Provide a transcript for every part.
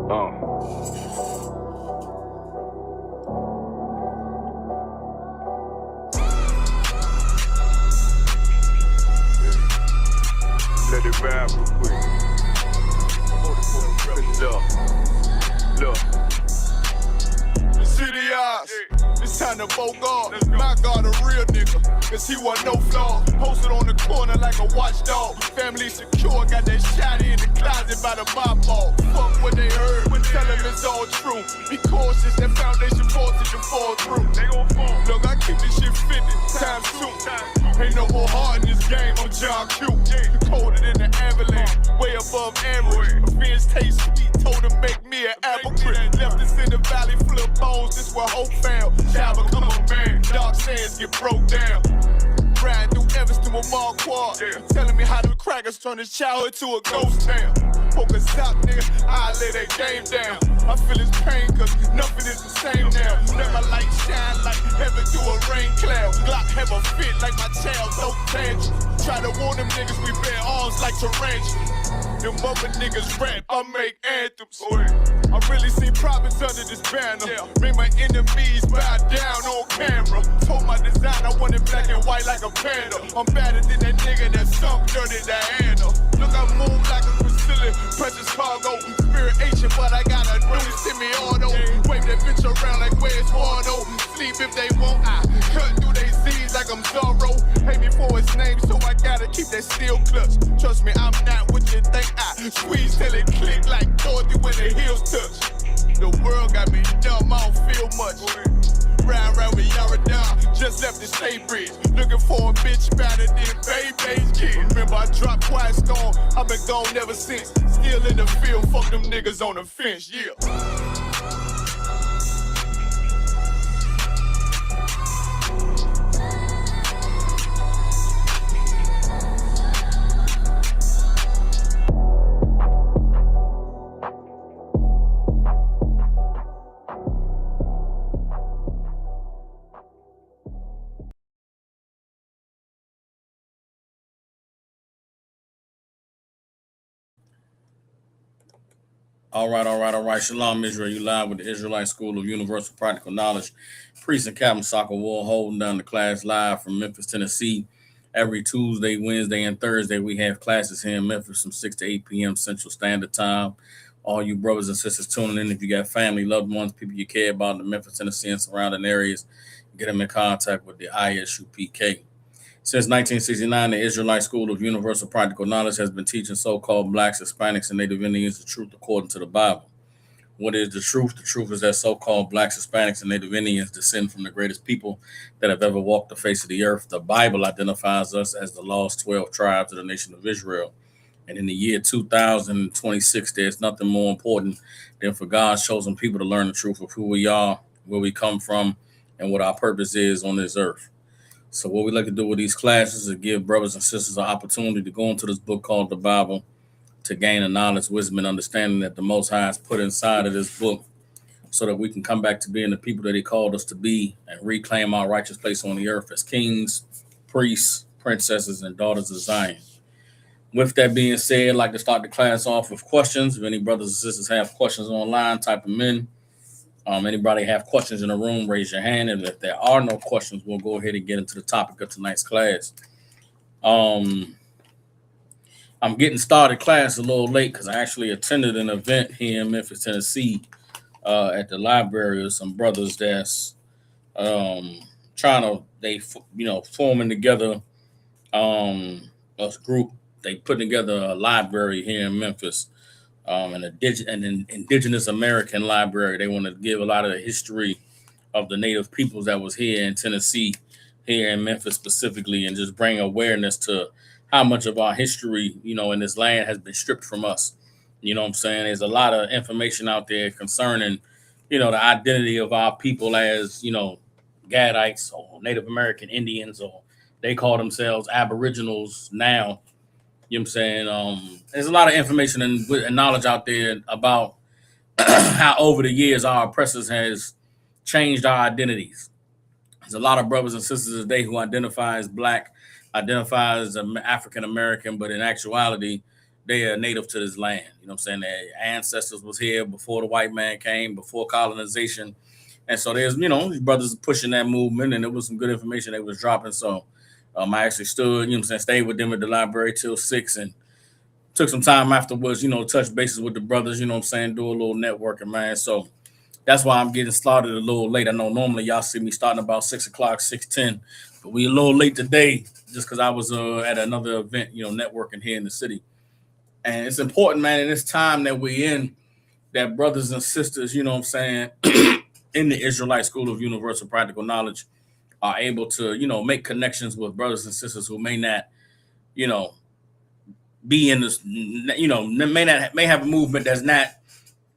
Let it ride real quick. Look. The city eyes. It's time to bogart. My God, a real nigga. Cause he wasn't no flaw. Posted on the corner like a watchdog. Family secure. Got that shotty in the closet by the mob ball. Fuck what they heard. Tell them it's all true. Be cautious. That foundation voltage to fall through. They gon' fall. Look, I keep this shit 50 times 2. Ain't no more heart in this game. I'm John Q. Colder than the avalanche. Way above average. My friends taste sweet. Told them make me an apple crisp. Left us in the valley full of bones. This where hope found. Child become a man. Dark sands get broke down. Riding through Evanston with Mark Quad. Telling me how the crackers turn his childhood to a ghost town. Focus out, nigga. I lay that game down. I feel his pain cause nothing is the same now. Let my light shine like heaven through a rain cloud. Glock have a fit like my child, no tantrums. Try to warn them niggas we bear arms like tarantulas. Them other niggas rap, I make anthems. I really see profits under this banner. Make my enemies bow down on camera. Told my design I want it black and white like a panda. I'm better than that nigga that sunk dirty Diana. Look, I move like a Brazilian, precious cargo. Spirit ancient, but I got a new semi-auto. Wave that bitch around like where's Waldo. Sleep if they want, I cut through they Z's like I'm Zorro. Pay me for his name, so I gotta keep that steel clutch. Trust me, I'm not what you think. I squeeze till it click like Dorothy when the heels touch. The world got me dumb, I don't feel much. Round with Yaradon, just left the state bridge. Looking for a bitch better than Baby's kid. Remember I dropped Quiet Storm, I've been gone ever since. Still in the field, fuck them niggas on the fence, yeah. All right. Shalom, Israel. You live with the Israelite School of Universal Practical Knowledge. Priest and Captain Soccer Wall holding down the class live from Memphis, Tennessee. Every Tuesday, Wednesday, and Thursday, we have classes here in Memphis from 6 to 8 p.m. Central Standard Time. All you brothers and sisters tuning in, if you got family, loved ones, people you care about in the Memphis, Tennessee, and surrounding areas, get them in contact with the ISUPK. Since 1969, the Israelite School of Universal Practical Knowledge has been teaching so-called Blacks, Hispanics, and Native Indians the truth according to the Bible. What is the truth? The truth is that so-called Blacks, Hispanics, and Native Indians descend from the greatest people that have ever walked the face of the earth. The Bible identifies us as the lost 12 tribes of the nation of Israel. And in the year 2026, there's nothing more important than for God's chosen people to learn the truth of who we are, where we come from, and what our purpose is on this earth. So what we like to do with these classes is give brothers and sisters an opportunity to go into this book called the Bible to gain the knowledge, wisdom, and understanding that the Most High has put inside of this book so that we can come back to being the people that he called us to be and reclaim our righteous place on the earth as kings, priests, princesses, and daughters of Zion. With that being said, I'd like to start the class off with questions. If any brothers and sisters have questions online, type them in. Anybody have questions in the room, raise your hand. And if there are no questions, we'll go ahead and get into the topic of tonight's class. I'm getting started class a little late because I actually attended an event here in Memphis, Tennessee, at the library of some brothers that's forming together a group. They put together a library here in Memphis. An indigenous American library. They want to give a lot of the history of the native peoples that was here in Tennessee, here in Memphis specifically, and just bring awareness to how much of our history, in this land has been stripped from us. You know what I'm saying? There's a lot of information out there concerning, the identity of our people as, Gadites or Native American Indians, or they call themselves Aboriginals now. You know what I'm saying? There's a lot of information and knowledge out there about how over the years our oppressors has changed our identities. There's a lot of brothers and sisters today who identify as Black, identify as African American, but in actuality, they are native to this land. You know what I'm saying? Their ancestors was here before the white man came, before colonization. And so there's, these brothers pushing that movement, and it was some good information they was dropping. So I actually stood, stayed with them at the library till 6 and took some time afterwards, touch bases with the brothers, do a little networking, man. So that's why I'm getting started a little late. I know normally y'all see me starting about 6 o'clock, 6:10, but we a little late today just because I was at another event, networking here in the city. And it's important, man, in this time that we're in, that brothers and sisters, in the Israelite School of Universal Practical Knowledge are able to, make connections with brothers and sisters who may not, be in this, may have a movement that's not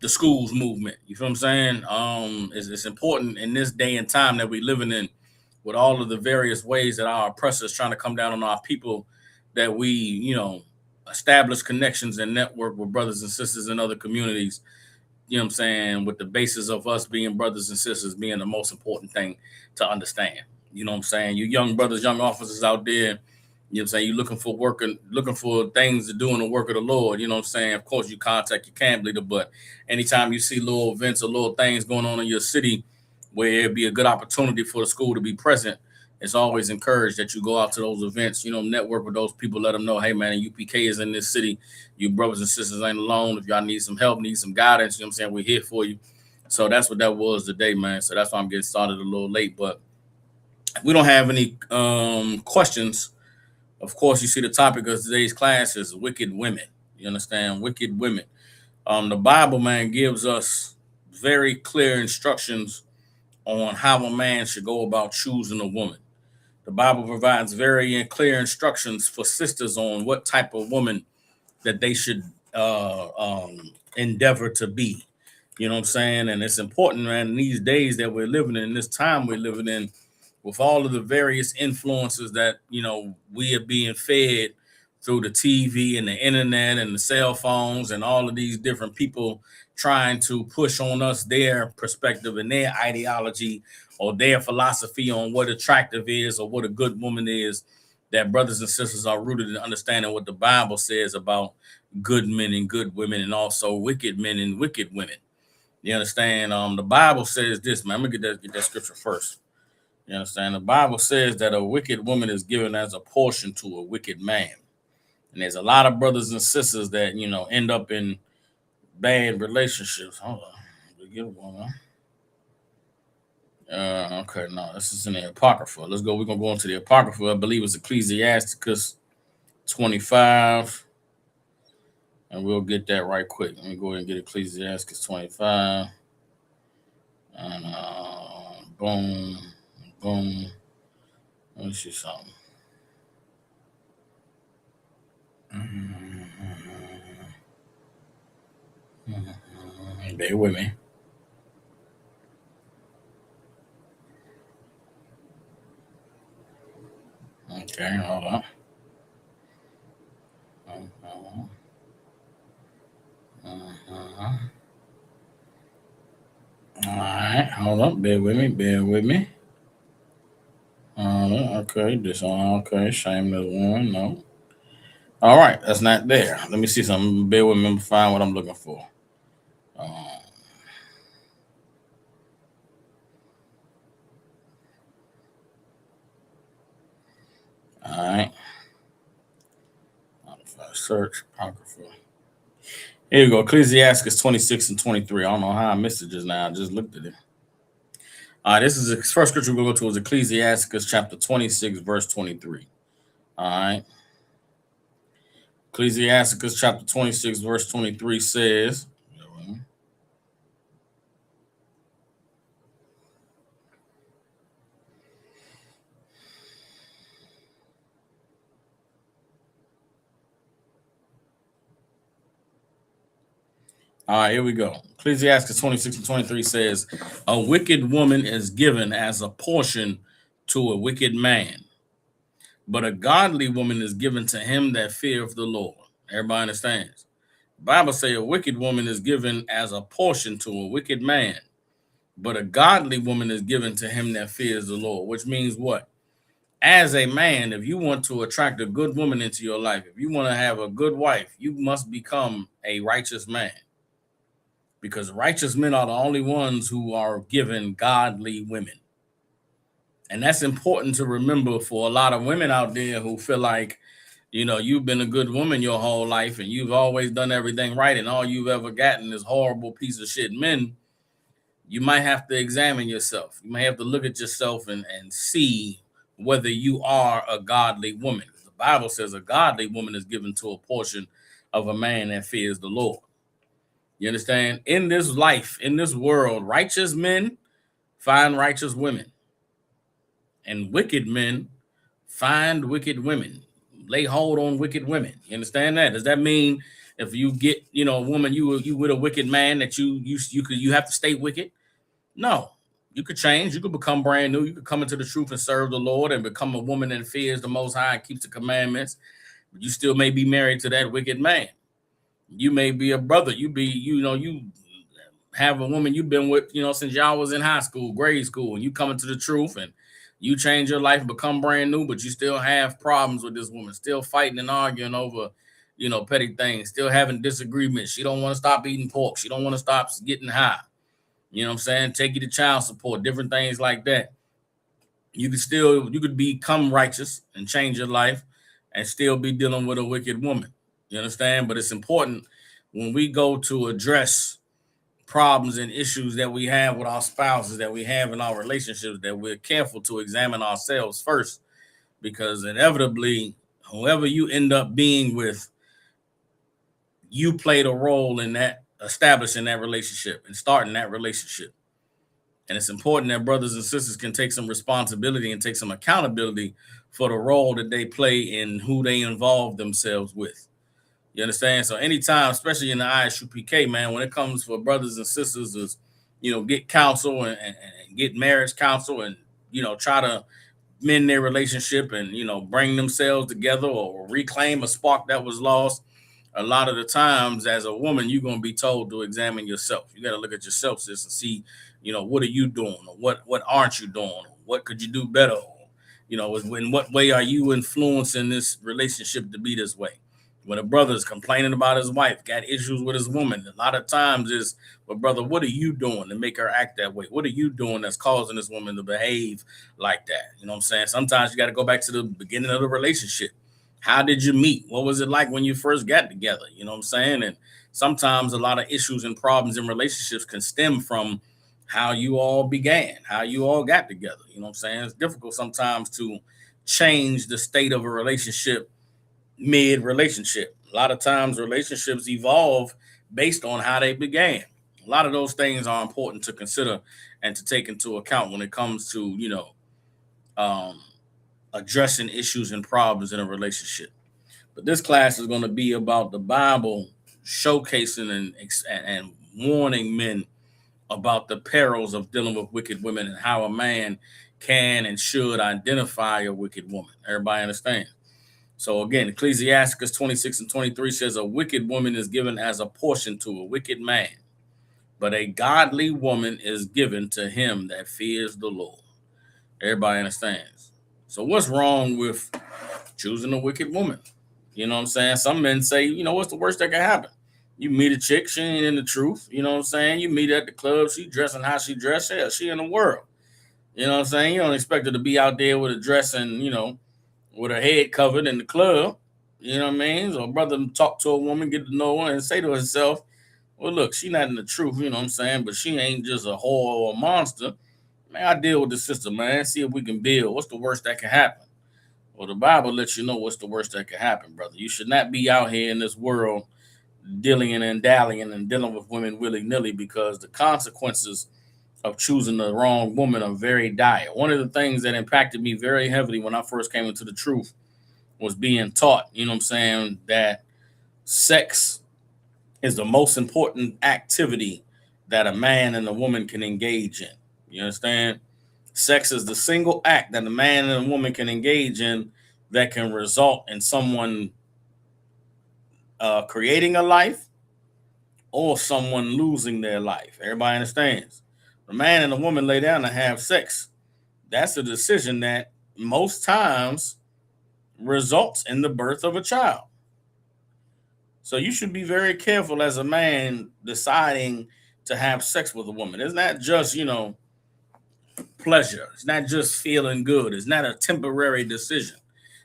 the school's movement. You feel what I'm saying? It's important in this day and time that we're living in, with all of the various ways that our oppressors trying to come down on our people, that we, establish connections and network with brothers and sisters in other communities, with the basis of us being brothers and sisters being the most important thing to understand. You young brothers, young officers out there, you're looking for work and looking for things to do in the work of the Lord. Of course, you contact your camp leader, but anytime you see little events or little things going on in your city where it'd be a good opportunity for the school to be present, it's always encouraged that you go out to those events, network with those people, let them know, hey, man, UPK is in this city. You brothers and sisters ain't alone. If y'all need some help, need some guidance, we're here for you. So that's what that was today, man. So that's why I'm getting started a little late, but we don't have any questions. Of course, you see the topic of today's class is wicked women. You understand? Wicked women. The Bible, man, gives us very clear instructions on how a man should go about choosing a woman. The Bible provides very clear instructions for sisters on what type of woman that they should endeavor to be. You know what I'm saying? And it's important, man, in these days that we're living in, this time we're living in, with all of the various influences that, we are being fed through the TV and the internet and the cell phones and all of these different people trying to push on us their perspective and their ideology or their philosophy on what attractive is or what a good woman is, that brothers and sisters are rooted in understanding what the Bible says about good men and good women, and also wicked men and wicked women. You understand? The Bible says this, man. I'm gonna get that scripture first. You understand? The Bible says that a wicked woman is given as a portion to a wicked man. And there's a lot of brothers and sisters that, end up in bad relationships. Hold on. Get one. Okay, no, this is in the Apocrypha. Let's go. We're going to go into the Apocrypha. I believe it's Ecclesiasticus 25. And we'll get that right quick. Let me go ahead and get Ecclesiasticus 25. And boom. Boom. Let me see something. Bear with me. Okay, hold on. All right, hold up. Bear with me. Okay, this one. Okay, shameless one. No. All right, that's not there. Let me see something. Bear with me. Find what I'm looking for. All right. If I search Apocrypha. Here you go. Ecclesiasticus 26 and 23. I don't know how I missed it just now. I just looked at it. All right, this is the first scripture we're going to go to is Ecclesiasticus chapter 26, verse 23. All right. Ecclesiasticus chapter 26, verse 23 says, all right, here we go. Ecclesiasticus 26 and 23 says, a wicked woman is given as a portion to a wicked man, but a godly woman is given to him that feareth the Lord. Everybody understands? The Bible says a wicked woman is given as a portion to a wicked man, but a godly woman is given to him that fears the Lord, which means what? as a man, if you want to attract a good woman into your life, if you want to have a good wife, you must become a righteous man, because righteous men are the only ones who are given godly women. And that's important to remember for a lot of women out there who feel like, you've been a good woman your whole life and you've always done everything right, and all you've ever gotten is horrible piece of shit men. You might have to examine yourself. You might have to look at yourself and see whether you are a godly woman. The Bible says a godly woman is given to a portion of a man that fears the Lord. You understand? In this life, in this world, righteous men find righteous women, and wicked men find wicked women, lay hold on wicked women. You understand that? Does that mean if you get, a woman, you with a wicked man, that you have to stay wicked? No. You could change. You could become brand new. You could come into the truth and serve the Lord and become a woman that fears the Most High and keeps the commandments. But you still may be married to that wicked man. You may be a brother. You have a woman you've been with, since y'all was in high school, grade school, and you come into the truth and you change your life and become brand new, but you still have problems with this woman, still fighting and arguing over, petty things, still having disagreements. She don't want to stop eating pork. She don't want to stop getting high. You know what I'm saying? Take you to child support, different things like that. You could become righteous and change your life and still be dealing with a wicked woman. You understand? But it's important when we go to address problems and issues that we have with our spouses, that we have in our relationships, that we're careful to examine ourselves first, because inevitably, whoever you end up being with, you played a role in that, establishing that relationship and starting that relationship. And it's important that brothers and sisters can take some responsibility and take some accountability for the role that they play in who they involve themselves with. You understand? So anytime, especially in the ISUPK, man, when it comes for brothers and sisters is, get counsel and get marriage counsel and, try to mend their relationship and, bring themselves together or reclaim a spark that was lost. A lot of the times as a woman, you're going to be told to examine yourself. You got to look at yourself, sis, and see, what are you doing? Or what aren't you doing? Or what could you do better? Or, in what way are you influencing this relationship to be this way? When a brother is complaining about his wife, got issues with his woman, a lot of times is, well, brother, what are you doing to make her act that way? What are you doing that's causing this woman to behave like that? You know what I'm saying? Sometimes you got to go back to the beginning of the relationship. How did you meet? What was it like when you first got together? You know what I'm saying? And sometimes a lot of issues and problems in relationships can stem from how you all began, how you all got together. You know what I'm saying? It's difficult sometimes to change the state of a relationship mid-relationship. A lot of times relationships evolve based on how they began. A lot of those things are important to consider and to take into account when it comes to, addressing issues and problems in a relationship. But this class is going to be about the Bible showcasing and warning men about the perils of dealing with wicked women and how a man can and should identify a wicked woman. Everybody understand? So again, Ecclesiasticus 26:23 says, a wicked woman is given as a portion to a wicked man, but a godly woman is given to him that fears the Lord. Everybody understands. So what's wrong with choosing a wicked woman? You know what I'm saying? Some men say, what's the worst that can happen? You meet a chick, she ain't in the truth. You know what I'm saying? You meet her at the club, she dressing how she dressed. Yeah, she in the world. You know what I'm saying? You don't expect her to be out there with a dress and, with her head covered in the club. You know what I mean? So a brother talk to a woman, get to know her, and say to herself, well, look, she not in the truth, you know what I'm saying? But she ain't just a whore or a monster. Man, I deal with the sister, man. See if we can build. What's the worst that can happen? Well, the Bible lets you know what's the worst that can happen, brother. You should not be out here in this world dillying and dallying and dealing with women willy-nilly, because the consequences of choosing the wrong woman are very dire. One of the things that impacted me very heavily when I first came into the truth was being taught, you know what I'm saying, that sex is the most important activity that a man and a woman can engage in. You understand? Sex is the single act that a man and a woman can engage in that can result in someone creating a life or someone losing their life. Everybody understands? A man and a woman lay down and have sex. That's a decision that, most times results in the birth of a child. So you should be very careful as a man deciding to have sex with a woman. It's not just, pleasure. It's not just feeling good. It's not a temporary decision.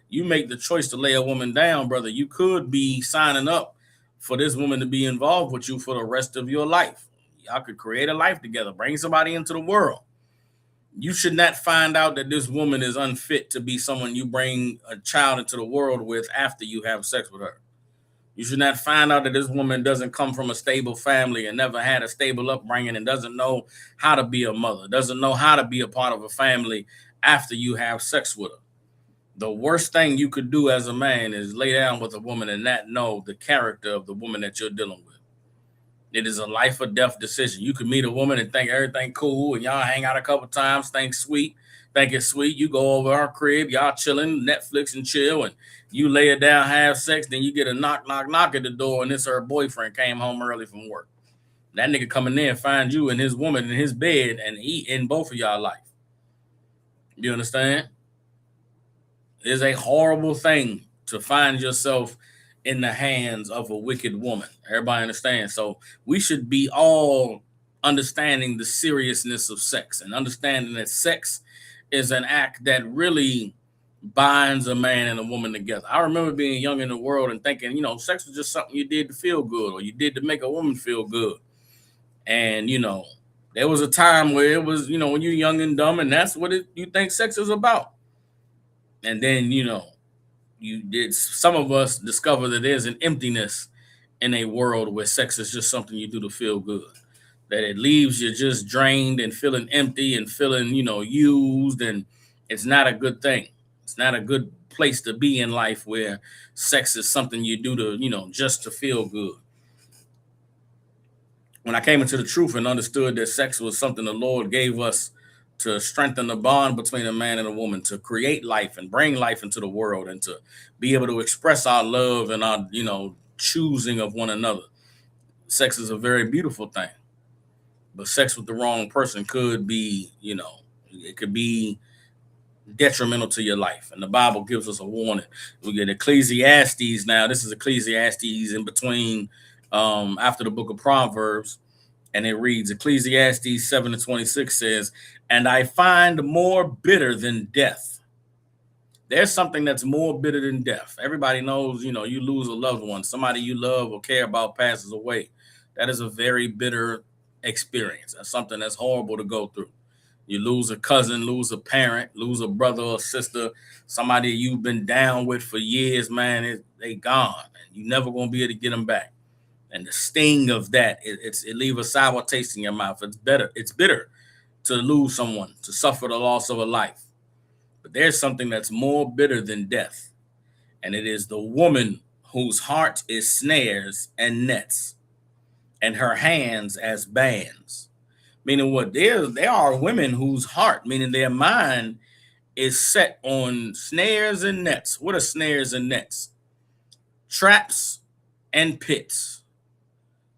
You make the choice to lay a woman down, brother. You could be signing up for this woman to be involved with you for the rest of your life. Y'all could create a life together, bring somebody into the world. You should not find out that this woman is unfit to be someone you bring a child into the world with after you have sex with her. You should not find out that this woman doesn't come from a stable family and never had a stable upbringing and doesn't know how to be a mother, doesn't know how to be a part of a family after you have sex with her. The worst thing you could do as a man is lay down with a woman and not know the character of the woman that you're dealing with. It is a life or death decision. You could meet a woman and think everything cool and y'all hang out a couple times, think it's sweet. You go over her crib, y'all chilling, Netflix and chill, and you lay it down, have sex, then you get a knock at the door, and it's her boyfriend came home early from work. That nigga coming in find you and his woman in his bed and he in both of y'all life. You understand? It's a horrible thing to find yourself in the hands of a wicked woman. Everybody understands? So we should be all understanding the seriousness of sex and understanding that sex is an act that really binds a man and a woman together. I remember being young in the world and thinking, sex was just something you did to feel good or you did to make a woman feel good. And, there was a time where it was, when you're young and dumb and that's what you think sex is about. And then, some of us discover that there's an emptiness in a world where sex is just something you do to feel good. That it leaves you just drained and feeling empty and feeling, used, and it's not a good thing. It's not a good place to be in life where sex is something you do to, just to feel good. When I came into the truth and understood that sex was something the Lord gave us to strengthen the bond between a man and a woman, to create life and bring life into the world and to be able to express our love and our, choosing of one another. Sex is a very beautiful thing. But sex with the wrong person could be, it could be detrimental to your life. And the Bible gives us a warning. We get Ecclesiastes now. This is Ecclesiastes in between after the book of Proverbs. And it reads, Ecclesiastes 7:26 says, "And I find more bitter than death." There's something that's more bitter than death. Everybody knows, you lose a loved one. Somebody you love or care about passes away. That is a very bitter experience. That's something that's horrible to go through. You lose a cousin, lose a parent, lose a brother or sister, somebody you've been down with for years, man, they gone. And you're never going to be able to get them back. And the sting of that, it leaves a sour taste in your mouth. It's bitter to lose someone, to suffer the loss of a life. But there's something that's more bitter than death. And it is the woman whose heart is snares and nets, and her hands as bands. Meaning what? There are women whose heart, meaning their mind, is set on snares and nets. What are snares and nets? Traps and pits.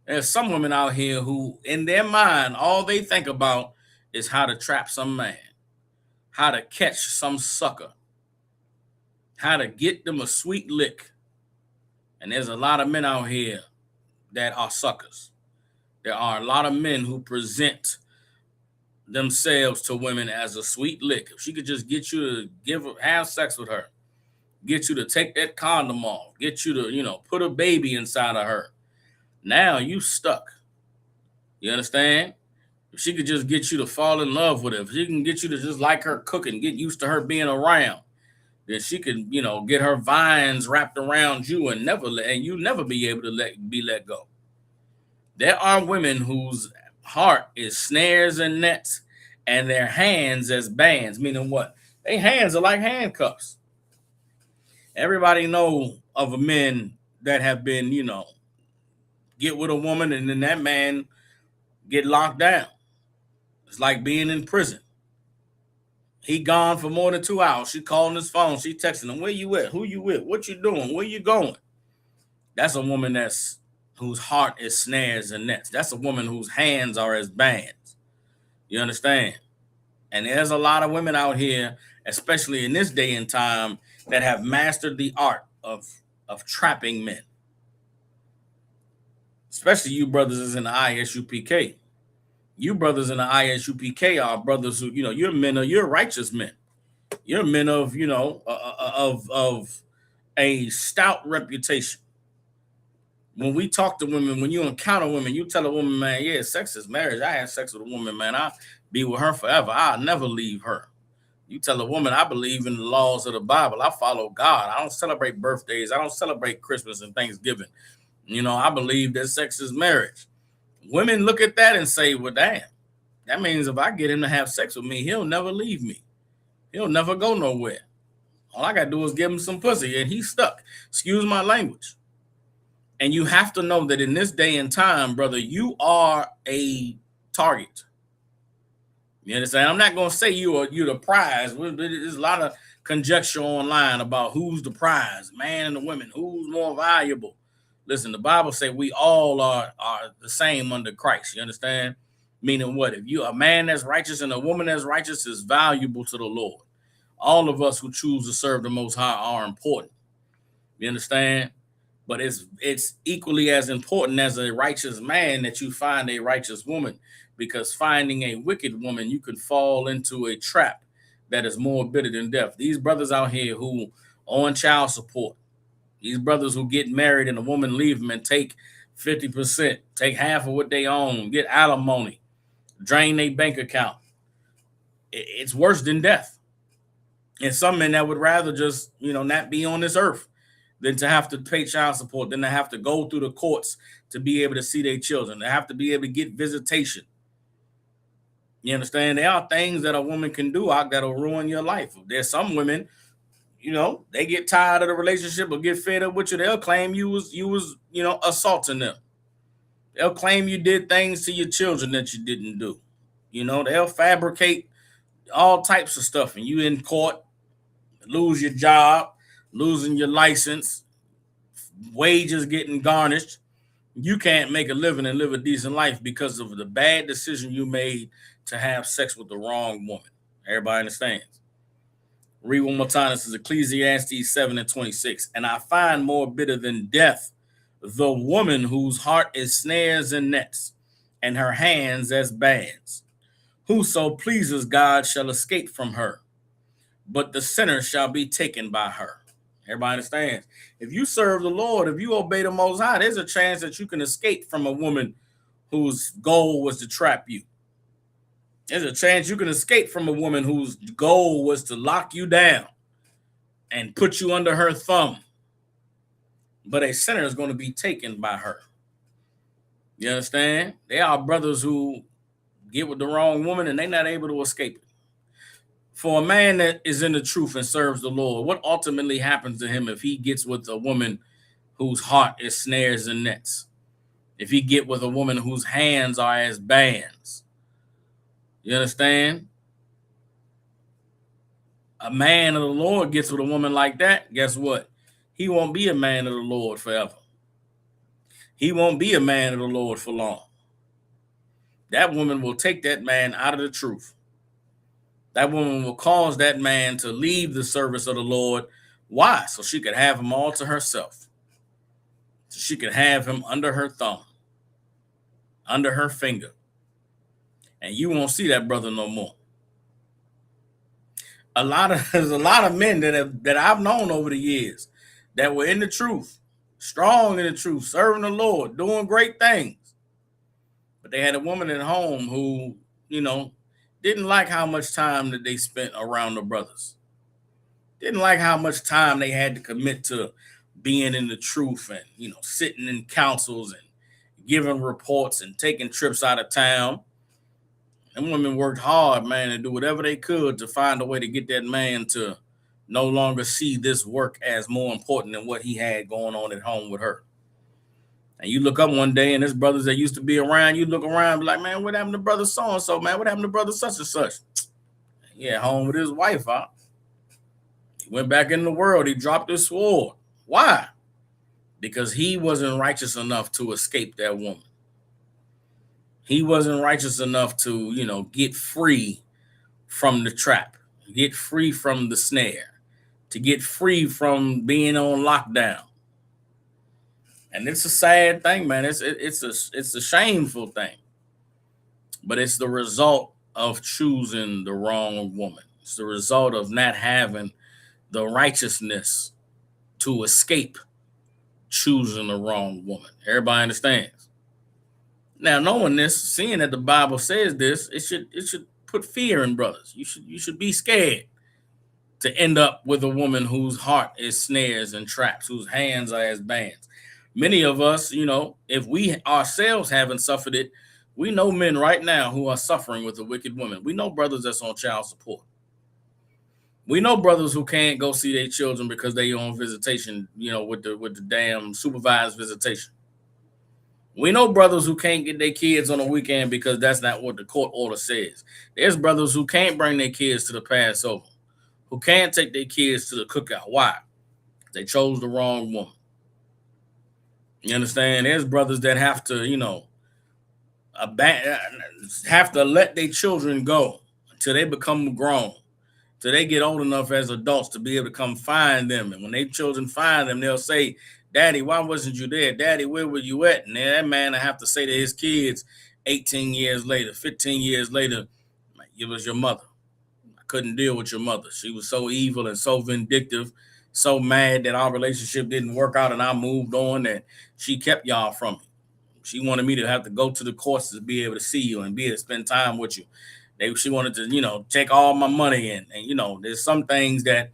There's some women out here who, in their mind, all they think about is how to trap some man, how to catch some sucker, how to get them a sweet lick. And there's a lot of men out here that are suckers. There are a lot of men who present themselves to women as a sweet lick. If she could just get you to have sex with her, get you to take that condom off, get you to, put a baby inside of her. Now you stuck. You understand? If she could just get you to fall in love with her, if she can get you to just like her cooking, get used to her being around, then she could, get her vines wrapped around you and you never be able to be let go. There are women whose heart is snares and nets and their hands as bands, meaning what? Their hands are like handcuffs. Everybody know of men that have been, get with a woman and then that man get locked down. It's like being in prison. He gone for more than 2 hours. She calling his phone. She texting him, where you at? Who you with? What you doing? Where you going? That's a woman whose heart is snares and nets. That's a woman whose hands are as bands. You understand? And there's a lot of women out here especially in this day and time, that have mastered the art of trapping men. Especially you brothers is in the ISUPK. You brothers in the ISUPK are brothers who, you're righteous men. You're men of, of a stout reputation. When we talk to women, when you encounter women, you tell a woman, man, yeah, sex is marriage. I had sex with a woman, man. I'll be with her forever. I'll never leave her. You tell a woman, I believe in the laws of the Bible. I follow God. I don't celebrate birthdays. I don't celebrate Christmas and Thanksgiving. I believe that sex is marriage. Women look at that and say, well, damn, that means if I get him to have sex with me, he'll never leave me. He'll never go nowhere. All I got to do is give him some pussy and he's stuck. Excuse my language. And you have to know that in this day and time, brother, you are a target. You understand? I'm not going to say you're the prize. There's a lot of conjecture online about who's the prize, man and the women, who's more valuable. Listen, the Bible says we all are the same under Christ. You understand? Meaning what? If you a man that's righteous and a woman that's righteous is valuable to the Lord. All of us who choose to serve the Most High are important. You understand? But it's equally as important as a righteous man that you find a righteous woman, because finding a wicked woman, you can fall into a trap that is more bitter than death. These brothers out here who on child support, these brothers who get married and a woman leave them and take 50%, take half of what they own, get alimony, drain their bank account. It's worse than death. And some men that would rather just, not be on this earth than to have to pay child support, than to have to go through the courts to be able to see their children. They have to be able to get visitation. You understand? There are things that a woman can do that'll ruin your life. There's some women, they get tired of the relationship or get fed up with you. They'll claim you was assaulting them. They'll claim you did things to your children that you didn't do. They'll fabricate all types of stuff, and you in court, lose your job, losing your license, wages getting garnished. You can't make a living and live a decent life because of the bad decision you made to have sex with the wrong woman. Everybody understands? Read one more time. This is Ecclesiastes 7:26. And I find more bitter than death the woman whose heart is snares and nets, and her hands as bands. Whoso pleases God shall escape from her, but the sinner shall be taken by her. Everybody understands? If you serve the Lord, if you obey the Most High, there's a chance that you can escape from a woman whose goal was to trap you. There's a chance you can escape from a woman whose goal was to lock you down and put you under her thumb. But a sinner is going to be taken by her. You understand? There are brothers who get with the wrong woman and they're not able to escape it. For a man that is in the truth and serves the Lord, what ultimately happens to him if he gets with a woman whose heart is snares and nets? If he get with a woman whose hands are as bands? You understand? A man of the Lord gets with a woman like that, guess what? He won't be a man of the Lord forever. He won't be a man of the Lord for long. That woman will take that man out of the truth. That woman will cause that man to leave the service of the Lord. Why? So she could have him all to herself. So she could have him under her thumb, under her finger. And you won't see that brother no more. There's a lot of men that I've known over the years that were in the truth, strong in the truth, serving the Lord, doing great things. But they had a woman at home who, didn't like how much time that they spent around the brothers. Didn't like how much time they had to commit to being in the truth and, sitting in councils and giving reports and taking trips out of town. And women worked hard, man, and do whatever they could to find a way to get that man to no longer see this work as more important than what he had going on at home with her. And you look up one day and there's brothers that used to be around, you look around and be like, man, what happened to brother so-and-so, man? What happened to brother such and such? He at home with his wife, huh? He went back in the world. He dropped his sword. Why? Because he wasn't righteous enough to escape that woman. He wasn't righteous enough to, get free from the trap. get free from the snare, to get free from being on lockdown. And it's a sad thing, man. It's a shameful thing, but it's the result of choosing the wrong woman. It's the result of not having the righteousness to escape choosing the wrong woman. Everybody understands. Now, knowing this, seeing that the Bible says this, it should put fear in brothers. You should be scared to end up with a woman whose heart is snares and traps, whose hands are as bands. Many of us, if we ourselves haven't suffered it, we know men right now who are suffering with a wicked woman. We know brothers that's on child support. We know brothers who can't go see their children because they on visitation, with the damn supervised visitation. We know brothers who can't get their kids on a weekend because that's not what the court order says. There's brothers who can't bring their kids to the Passover, who can't take their kids to the cookout. Why? They chose the wrong woman. You understand? There's brothers that have to, have to let their children go until they become grown, till they get old enough as adults to be able to come find them. And when their children find them, they'll say, "Daddy, why wasn't you there? Daddy, where were you at?" And that man will have to say to his kids 18 years later, 15 years later, "It was your mother. I couldn't deal with your mother. She was so evil and so vindictive, so mad that our relationship didn't work out and I moved on, that she kept y'all from me. She wanted me to have to go to the courts to be able to see you and be able to spend time with you. She wanted to, take all my money in. And, there's some things that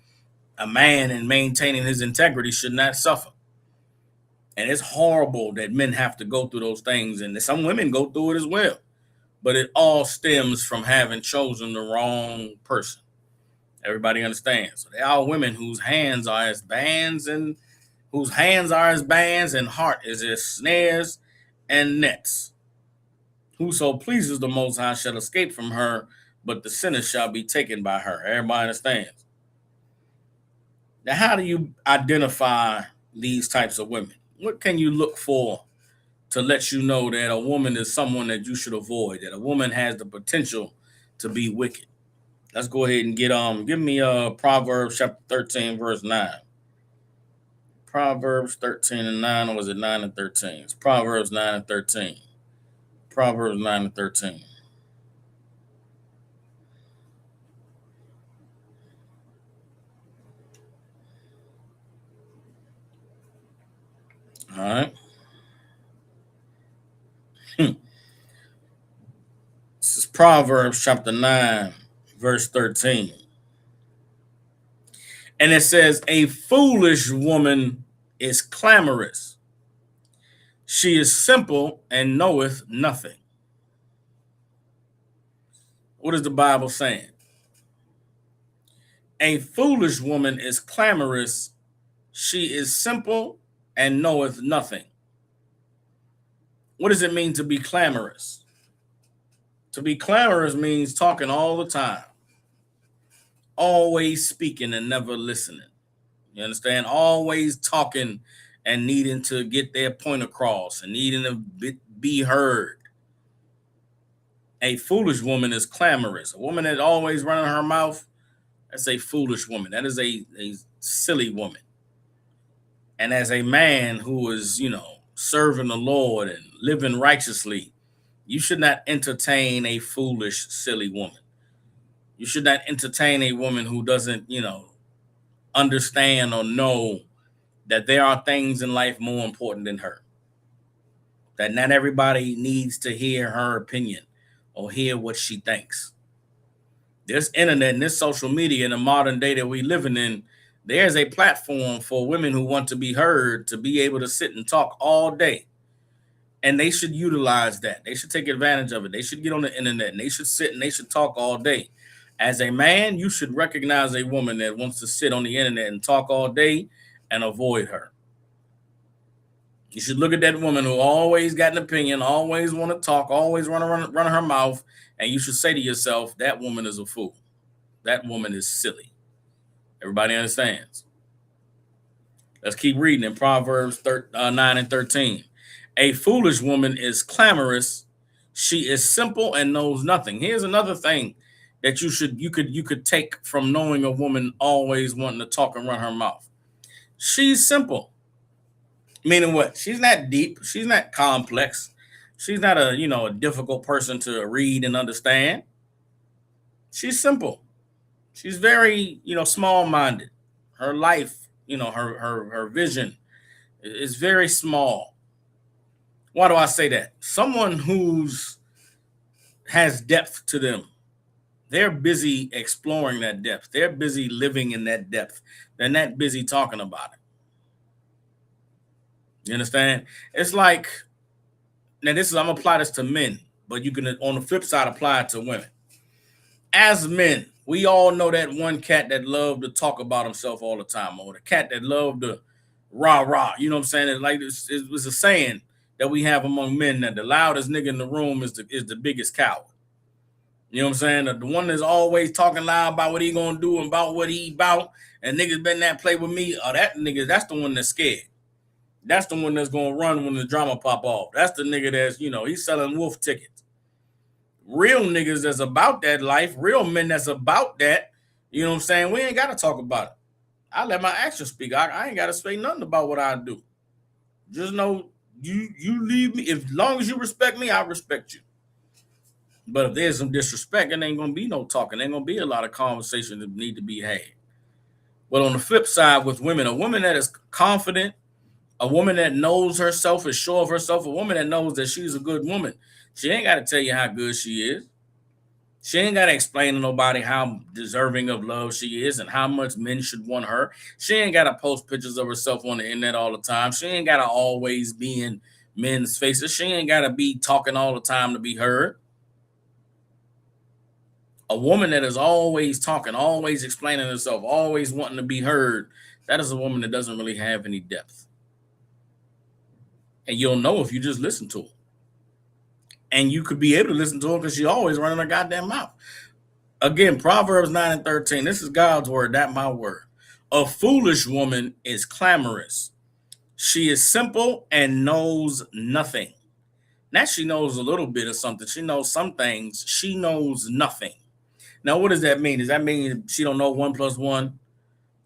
a man in maintaining his integrity should not suffer. And it's horrible that men have to go through those things. And some women go through it as well. But it all stems from having chosen the wrong person. Everybody understands. So there are women whose hands are as bands and heart is as snares and nets. Whoso pleases the Most High shall escape from her, but the sinner shall be taken by her. Everybody understands. Now, how do you identify these types of women? What can you look for to let you know that a woman is someone that you should avoid, that a woman has the potential to be wicked? Let's go ahead and give me Proverbs chapter 13, verse 9. Proverbs 13 and 9, or was it 9 and 13? It's Proverbs 9 and 13. Proverbs 9 and 13. All right. This is Proverbs chapter 9, verse 13. And it says, "A foolish woman is clamorous. She is simple and knoweth nothing." What is the Bible saying? A foolish woman is clamorous. She is simple and knoweth nothing. What does it mean to be clamorous? To be clamorous means talking all the time, always speaking and never listening. You understand? Always talking and needing to get their point across and needing to be heard. A foolish woman is clamorous. A woman that always running her mouth, that's a foolish woman. That is a silly woman. And as a man who is, serving the Lord and living righteously, you should not entertain a foolish, silly woman. You should not entertain a woman who doesn't, understand or know that there are things in life more important than her. That not everybody needs to hear her opinion or hear what she thinks. This internet and this social media in the modern day that we're living in, there's a platform for women who want to be heard to be able to sit and talk all day. And they should utilize that. They should take advantage of it. They should get on the internet and they should sit and they should talk all day. As a man, you should recognize a woman that wants to sit on the internet and talk all day and avoid her. You should look at that woman who always got an opinion, always want to talk, always run her mouth, and you should say to yourself, that woman is a fool. That woman is silly. Everybody understands? Let's keep reading in Proverbs 9 and 13. A foolish woman is clamorous. She is simple and knows nothing. Here's another thing that you could take from knowing a woman always wanting to talk and run her mouth? She's simple. Meaning what? She's not deep. She's not complex. She's not a difficult person to read and understand. She's simple. She's very, small-minded. Her life, her vision is very small. Why do I say that? Someone who's has depth to them. They're busy exploring that depth. They're busy living in that depth. They're not busy talking about it. You understand? It's like, now I'm gonna apply this to men, but you can on the flip side apply it to women. As men, we all know that one cat that loved to talk about himself all the time, or the cat that loved to rah. You know what I'm saying? It was a saying that we have among men that the loudest nigga in the room is the biggest coward. You know what I'm saying? The one that's always talking loud about what he gonna do and about what he about, and niggas better not play with me. Or that nigga, that's the one that's scared. That's the one that's gonna run when the drama pop off. That's the nigga that's, he's selling wolf tickets. Real niggas that's about that life, real men that's about that, you know what I'm saying? We ain't gotta talk about it. I let my actions speak. I ain't gotta say nothing about what I do. Just know you leave me. As long as you respect me, I respect you. But if there's some disrespect, it ain't gonna be no talking. There ain't gonna be a lot of conversation that need to be had. But on the flip side, with women, a woman that is confident, a woman that knows herself, is sure of herself, a woman that knows that she's a good woman, she ain't got to tell you how good she is. She ain't got to explain to nobody how deserving of love she is and how much men should want her. She ain't got to post pictures of herself on the internet all the time. She ain't got to always be in men's faces. She ain't got to be talking all the time to be heard. A woman that is always talking, always explaining herself, always wanting to be heard, that is a woman that doesn't really have any depth. And you'll know if you just listen to her. And you could be able to listen to her because she's always running her goddamn mouth. Again, Proverbs 9:13. This is God's word, not my word. A foolish woman is clamorous. She is simple and knows nothing. Now she knows a little bit of something. She knows some things. She knows nothing. Now, what does that mean? Does that mean she don't know 1 + 1?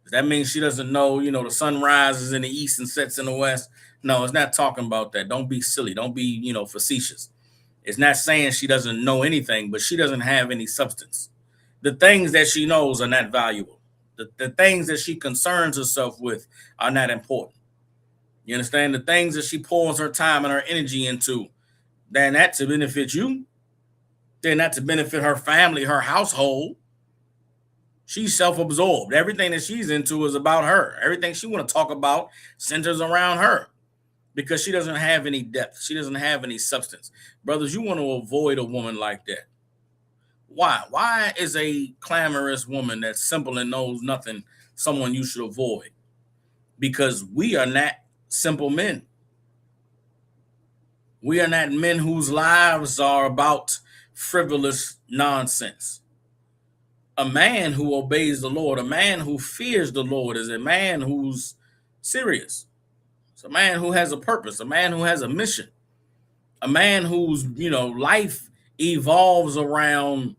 Does that mean she doesn't know, the sun rises in the east and sets in the west? No, it's not talking about that. Don't be silly. Don't be, facetious. It's not saying she doesn't know anything, but she doesn't have any substance. The things that she knows are not valuable. The things that she concerns herself with are not important. You understand? The things that she pours her time and her energy into, they're not to benefit you. They're not to benefit her family, her household. She's self-absorbed. Everything that she's into is about her. Everything she want to talk about centers around her because she doesn't have any depth. She doesn't have any substance. Brothers, you want to avoid a woman like that. Why? Why is a clamorous woman that's simple and knows nothing someone you should avoid? Because we are not simple men. We are not men whose lives are about frivolous nonsense. A man who obeys the Lord, a man who fears the Lord, is a man who's serious. It's a man who has a purpose, a man who has a mission, a man whose, life evolves around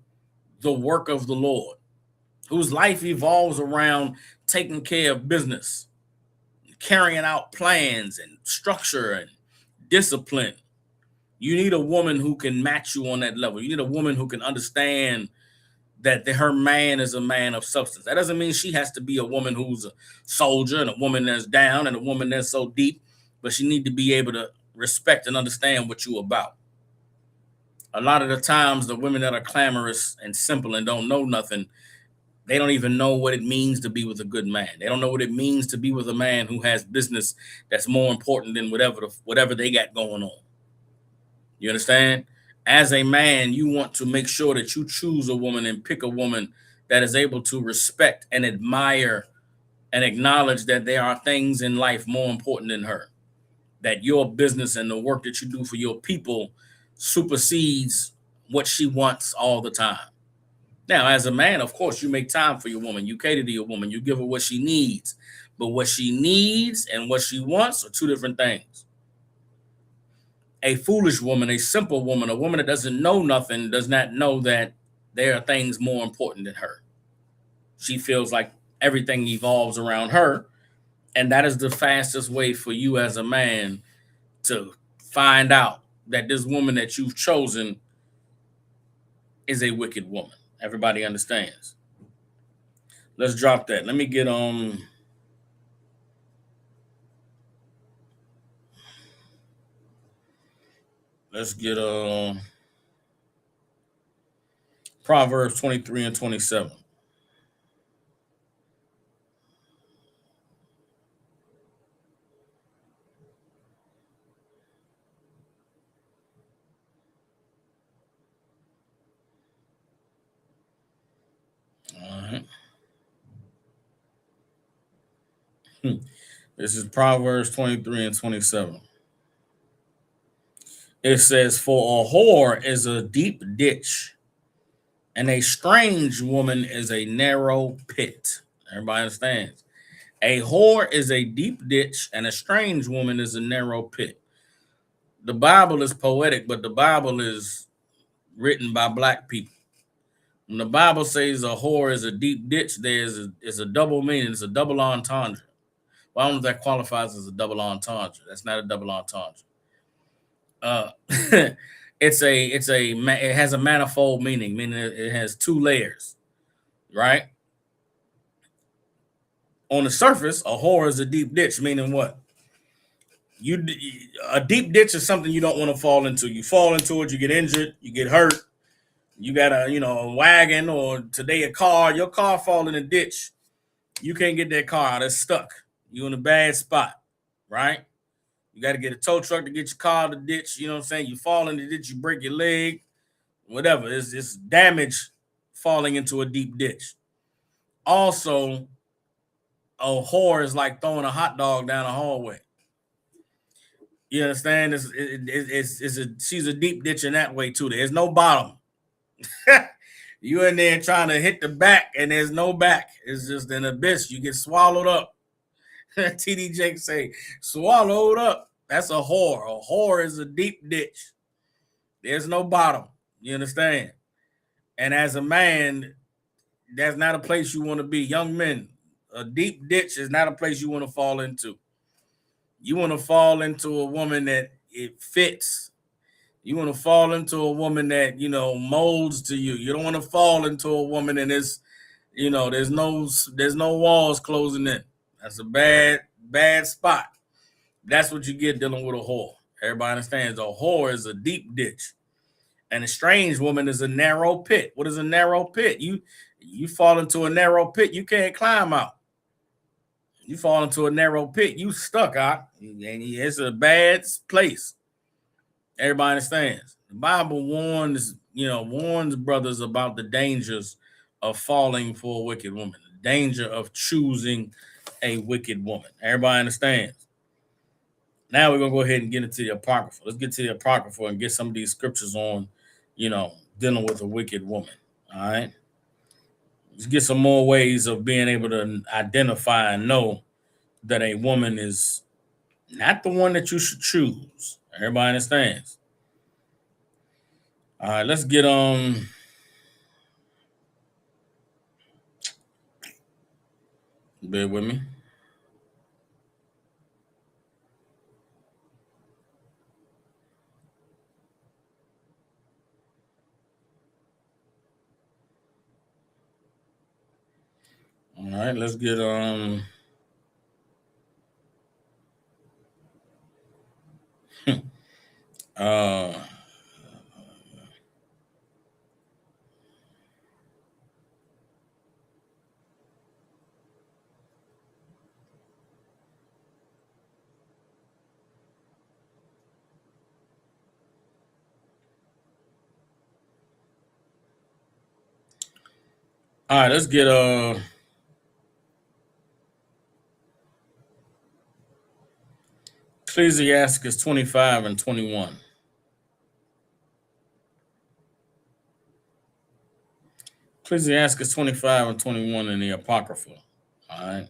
the work of the Lord, whose life evolves around taking care of business, carrying out plans and structure and discipline. You need a woman who can match you on that level. You need a woman who can understand that her man is a man of substance. That doesn't mean she has to be a woman who's a soldier and a woman that's down and a woman that's so deep, but she need to be able to respect and understand what you're about. A lot of the times, the women that are clamorous and simple and don't know nothing, they don't even know what it means to be with a good man. They don't know what it means to be with a man who has business that's more important than whatever they got going on. You understand? As a man, you want to make sure that you choose a woman and pick a woman that is able to respect and admire and acknowledge that there are things in life more important than her. That your business and the work that you do for your people supersedes what she wants all the time. Now, as a man, of course, you make time for your woman. You cater to your woman. You give her what she needs. But what she needs and what she wants are two different things. A foolish woman, a simple woman, a woman that doesn't know nothing, does not know that there are things more important than her. She feels like everything evolves around her. And that is the fastest way for you as a man to find out that this woman that you've chosen is a wicked woman. Everybody understands. Let's drop that. Let me get let's get Proverbs 23 and 27. All right. This is Proverbs 23 and 27. It says, "For a whore is a deep ditch, and a strange woman is a narrow pit." Everybody understands. A whore is a deep ditch, and a strange woman is a narrow pit. The Bible is poetic, but the Bible is written by black people. When the Bible says a whore is a deep ditch, is a double meaning. It's a double entendre. Well, I don't know if that qualifies as a double entendre. That's not a double entendre. It has a manifold meaning, meaning it has two layers, right? On the surface, a whore is a deep ditch, meaning what? A deep ditch is something you don't want to fall into. You fall into it, you get injured, you get hurt. You got a wagon or today a car. Your car fall in a ditch. You can't get that car out. It's stuck. You in a bad spot, right? You got to get a tow truck to get your car out of the ditch. You know what I'm saying? You fall in the ditch, you break your leg, whatever. It's damage falling into a deep ditch. Also, a whore is like throwing a hot dog down a hallway. You understand? She's a deep ditch in that way too. There's no bottom. You in there trying to hit the back, and there's no back. It's just an abyss. You get swallowed up. TD Jake say, swallowed up. That's a whore. A whore is a deep ditch. There's no bottom. You understand? And as a man, that's not a place you want to be. Young men, a deep ditch is not a place you want to fall into. You want to fall into a woman that it fits. You want to fall into a woman that, molds to you. You don't want to fall into a woman and there's no walls closing in. That's a bad spot. That's what you get dealing with a whore. Everybody understands a whore is a deep ditch. And a strange woman is a narrow pit. What is a narrow pit? You fall into a narrow pit, you can't climb out. You fall into a narrow pit, you stuck out. And it's a bad place. Everybody understands. The Bible warns brothers about the dangers of falling for a wicked woman, the danger of choosing a wicked woman. Everybody understands. Now we're going to go ahead and get into the Apocrypha. Let's get to the Apocrypha and get some of these scriptures on, dealing with a wicked woman. All right. Let's get some more ways of being able to identify and know that a woman is not the one that you should choose. Everybody understands. All right, let's get bear with me. All right, let's get all right, let's get Ecclesiastes 25 and 21. Ecclesiastes 25 and 21 in the Apocrypha. All right.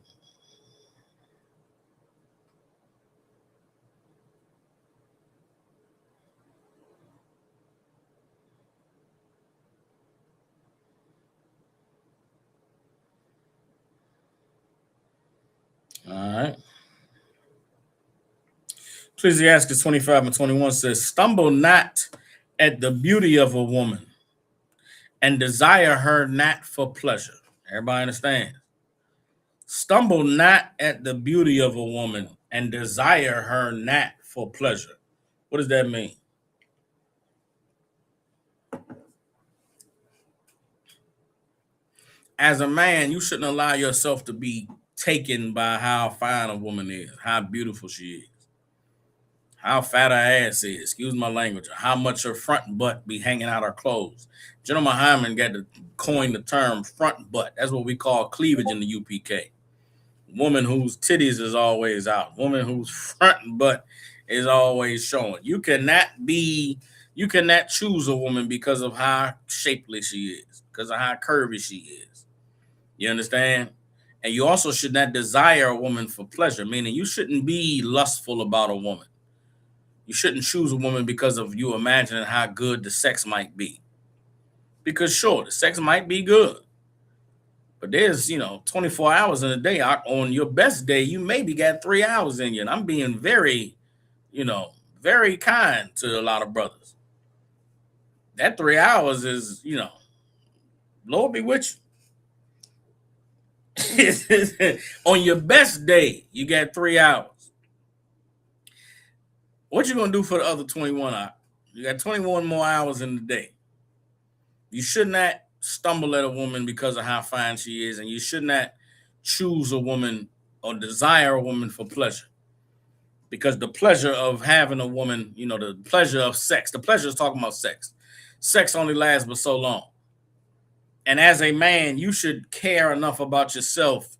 All right. Ecclesiastes 25:21 says, "Stumble not at the beauty of a woman, and desire her not for pleasure." Everybody understand? Stumble not at the beauty of a woman, and desire her not for pleasure. What does that mean? As a man, you shouldn't allow yourself to be taken by how fine a woman is, how beautiful she is, how fat her ass is, excuse my language, or how much her front butt be hanging out her clothes. General Hyman got to coin the term front butt. That's what we call cleavage in the UPK. Woman whose titties is always out, woman whose front butt is always showing. You cannot choose a woman because of how shapely she is, because of how curvy she is. You understand? And you also should not desire a woman for pleasure, meaning you shouldn't be lustful about a woman. You shouldn't choose a woman because of you imagining how good the sex might be. Because sure, the sex might be good, but there's, 24 hours in a day. On your best day, you maybe got 3 hours in you. And I'm being very, very kind to a lot of brothers. That 3 hours is, Lord be with you. On your best day, you got 3 hours. What you gonna do for the other 21 hours? You got 21 more hours in the day. You should not stumble at a woman because of how fine she is, and you should not choose a woman or desire a woman for pleasure. Because the pleasure of having a woman, the pleasure of sex, the pleasure is talking about sex. Sex only lasts but so long. And as a man, you should care enough about yourself.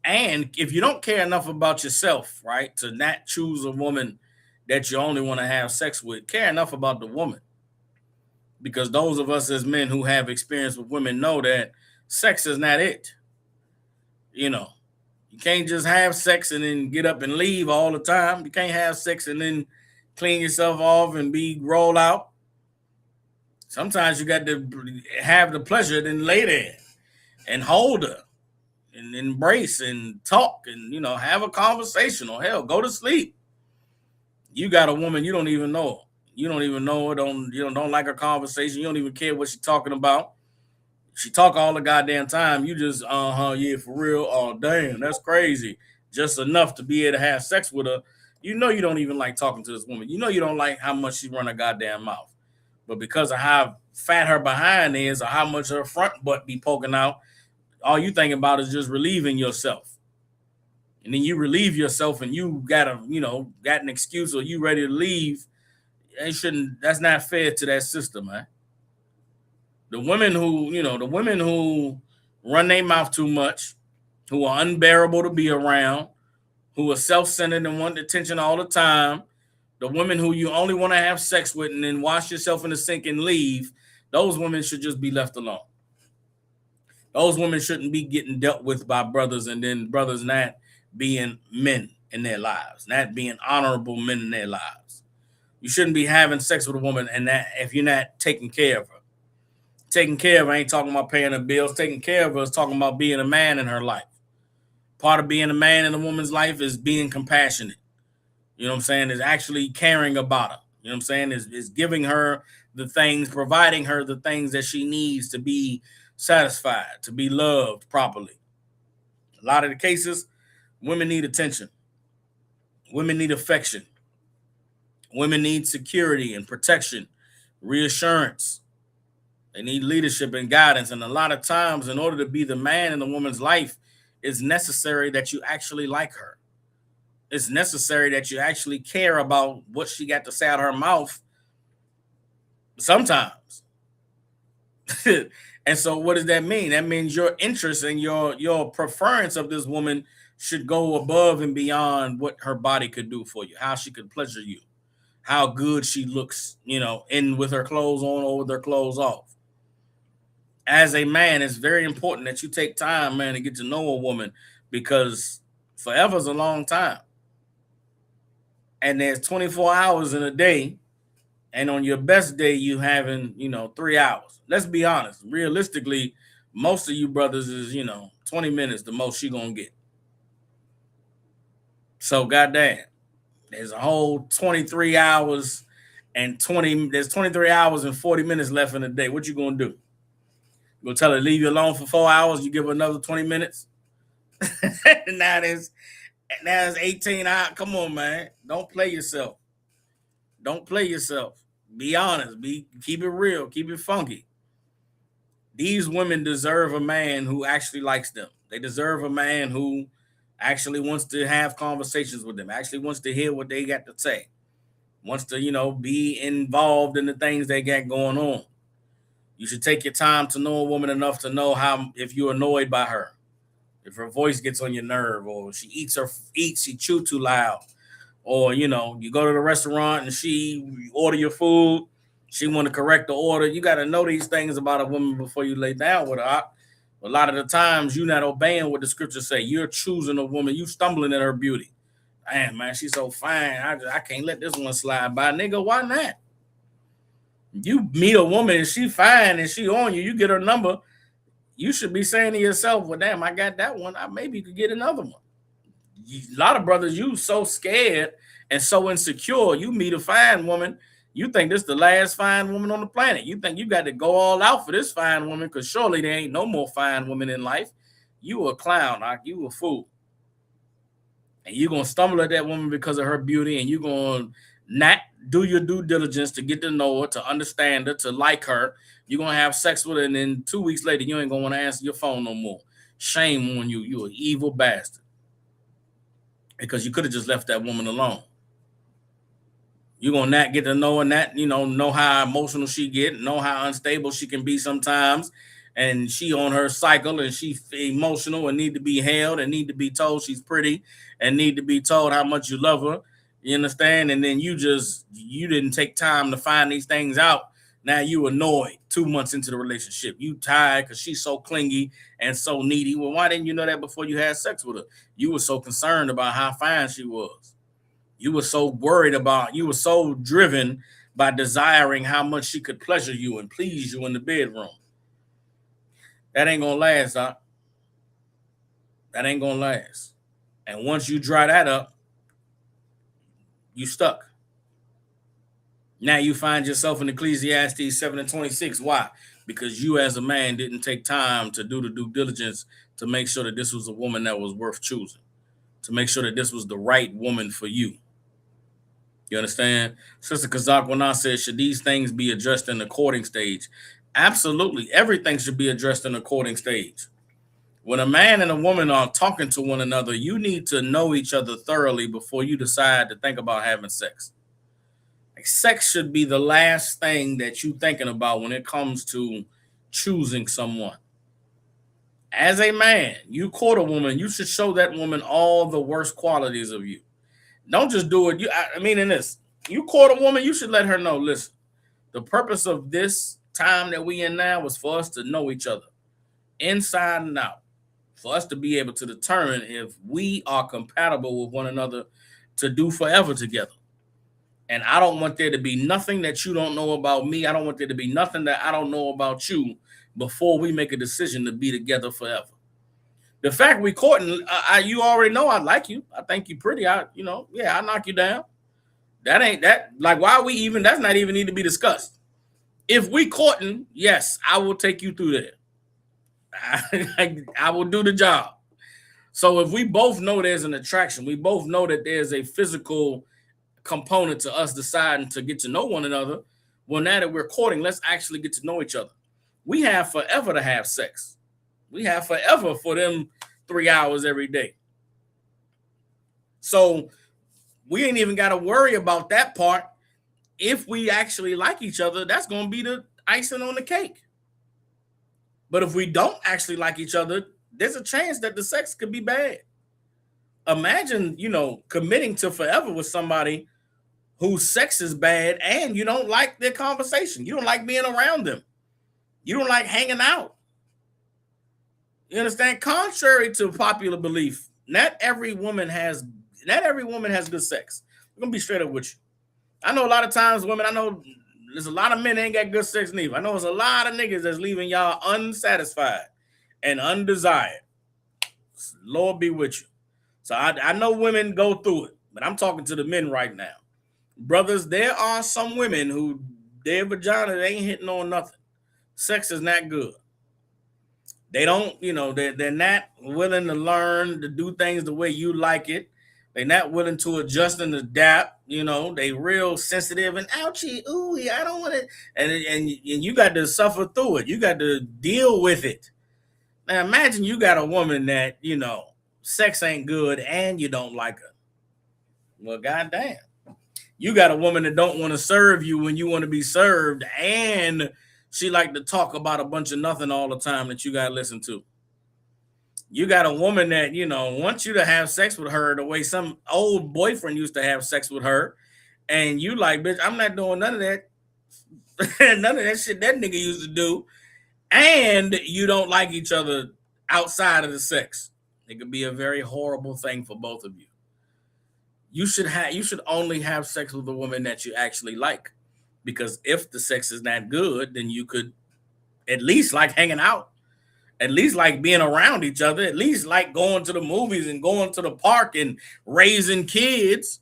And if you don't care enough about yourself, right, to not choose a woman that you only want to have sex with, care enough about the woman. Because those of us as men who have experience with women know that sex is not it. You can't just have sex and then get up and leave all the time. You can't have sex and then clean yourself off and be rolled out. Sometimes you got to have the pleasure, then lay there and hold her and embrace and talk and, have a conversation, or hell, go to sleep. You got a woman, you don't even know her. You don't even know her, don't like her conversation. You don't even care what she's talking about. She talk all the goddamn time. You just, yeah, for real. Oh, damn, that's crazy. Just enough to be able to have sex with her. You don't even like talking to this woman. You don't like how much she run her goddamn mouth. But because of how fat her behind is, or how much her front butt be poking out, all you thinking about is just relieving yourself. And then you relieve yourself and you got an excuse, or you ready to leave. That's not fair to that system, man. The women who run their mouth too much, who are unbearable to be around, who are self-centered and want attention all the time, the women who you only want to have sex with and then wash yourself in the sink and leave, those women should just be left alone. Those women shouldn't be getting dealt with by brothers, and then brothers not being men in their lives, not being honorable men in their lives. You shouldn't be having sex with a woman and that if you're not taking care of her. Taking care of her ain't talking about paying her bills. Taking care of her is talking about being a man in her life. Part of being a man in a woman's life is being compassionate. You know what I'm saying? Is actually caring about her. You know what I'm saying? Is giving her the things, providing her the things that she needs to be satisfied, to be loved properly. A lot of the cases, women need attention. Women need affection. Women need security and protection, reassurance. They need leadership and guidance. And a lot of times, in order to be the man in a woman's life, it's necessary that you actually like her. It's necessary that you actually care about what she got to say out of her mouth sometimes. And so what does that mean? That means your interest and your preference of this woman should go above and beyond what her body could do for you, how she could pleasure you, how good she looks, in with her clothes on or with her clothes off. As a man, it's very important that you take time, man, to get to know a woman, because forever is a long time. And there's 24 hours in a day. And on your best day, you having, 3 hours. Let's be honest. Realistically, most of you brothers is, 20 minutes the most she gonna get. So goddamn, there's a whole 23 hours and 23 hours and 40 minutes left in the day. What you gonna do? You gonna tell her to leave you alone for 4 hours? You give her another 20 minutes? now there's 18 hours. Come on, man. Don't play yourself. Don't play yourself. Be honest. Keep it real. Keep it funky. These women deserve a man who actually likes them. They deserve a man who actually wants to have conversations with them, actually wants to hear what they got to say, wants to, be involved in the things they got going on. You should take your time to know a woman enough to know if you're annoyed by her, if her voice gets on your nerve, or she she chew too loud, or, you go to the restaurant and she order your food, she want to correct the order. You got to know these things about a woman before you lay down with her. A lot of the times you're not obeying what the scriptures say. You're choosing a woman. You stumbling at her beauty. Damn, man, she's so fine. I can't let this one slide by. Nigga, why not? You meet a woman and she fine and she on you. You get her number. You should be saying to yourself, well, damn, I got that one. I maybe could get another one. A lot of brothers, you so scared and so insecure. You meet a fine woman. You think this is the last fine woman on the planet. You think you got to go all out for this fine woman because surely there ain't no more fine women in life. You a clown, you a fool. And you're going to stumble at that woman because of her beauty, and you're going to not do your due diligence to get to know her, to understand her, to like her. You're going to have sex with her, and then 2 weeks later, you ain't going to want to answer your phone no more. Shame on you. You're an evil bastard. Because you could have just left that woman alone. You're going to not get to know her, know how emotional she get, know how unstable she can be sometimes. And she on her cycle and she emotional and need to be held and need to be told she's pretty and need to be told how much you love her. You understand? And then you didn't take time to find these things out. Now you annoyed 2 months into the relationship. You tired because she's so clingy and so needy. Well, why didn't you know that before you had sex with her? You were so concerned about how fine she was. You were so you were so driven by desiring how much she could pleasure you and please you in the bedroom. That ain't gonna last, Doc. That ain't gonna last. And once you dry that up, you stuck. Now you find yourself in Ecclesiastes 7:26. Why? Because you as a man didn't take time to do the due diligence to make sure that this was a woman that was worth choosing, to make sure that this was the right woman for you. You understand? Sister Kazakwana says, should these things be addressed in the courting stage? Absolutely. Everything should be addressed in the courting stage. When a man and a woman are talking to one another, you need to know each other thoroughly before you decide to think about having sex. Like, sex should be the last thing that you're thinking about when it comes to choosing someone. As a man, you court a woman, you should show that woman all the worst qualities of you. Don't just do it. You court a woman, you should let her know, listen, the purpose of this time that we in now was for us to know each other inside and out, for us to be able to determine if we are compatible with one another to do forever together. And I don't want there to be nothing that you don't know about me. I don't want there to be nothing that I don't know about you before we make a decision to be together forever. The fact we courting, you already know I like you. I think you pretty. I knock you down. Why we even, that's not even need to be discussed. If we courting, yes, I will take you through there. I will do the job. So if we both know there's an attraction, we both know that there's a physical component to us deciding to get to know one another, well, now that we're courting, let's actually get to know each other. We have forever to have sex. We have forever for them 3 hours every day. So we ain't even got to worry about that part. If we actually like each other, that's going to be the icing on the cake. But if we don't actually like each other, there's a chance that the sex could be bad. Imagine, committing to forever with somebody whose sex is bad and you don't like their conversation. You don't like being around them. You don't like hanging out. You understand? Contrary to popular belief, not every woman has good sex. I'm going to be straight up with you. I know a lot of times women, I know there's a lot of men that ain't got good sex neither. I know there's a lot of niggas that's leaving y'all unsatisfied and undesired. Lord be with you. So I know women go through it, but I'm talking to the men right now. Brothers, there are some women who their vagina they ain't hitting on nothing. Sex is not good. They don't, they're not willing to learn to do things the way you like it. They're not willing to adjust and adapt. They real sensitive and ouchie, ooh, I don't want it. And you got to suffer through it. You got to deal with it. Now imagine you got a woman that, sex ain't good and you don't like her. Well, goddamn. You got a woman that don't want to serve you when you want to be served, and she like to talk about a bunch of nothing all the time that you got to listen to. You got a woman that, wants you to have sex with her the way some old boyfriend used to have sex with her. And you like, bitch, I'm not doing none of that. None of that shit that nigga used to do. And you don't like each other outside of the sex. It could be a very horrible thing for both of you. You should only have sex with a woman that you actually like. Because if the sex is not good, then you could at least like hanging out, at least like being around each other, at least like going to the movies and going to the park and raising kids.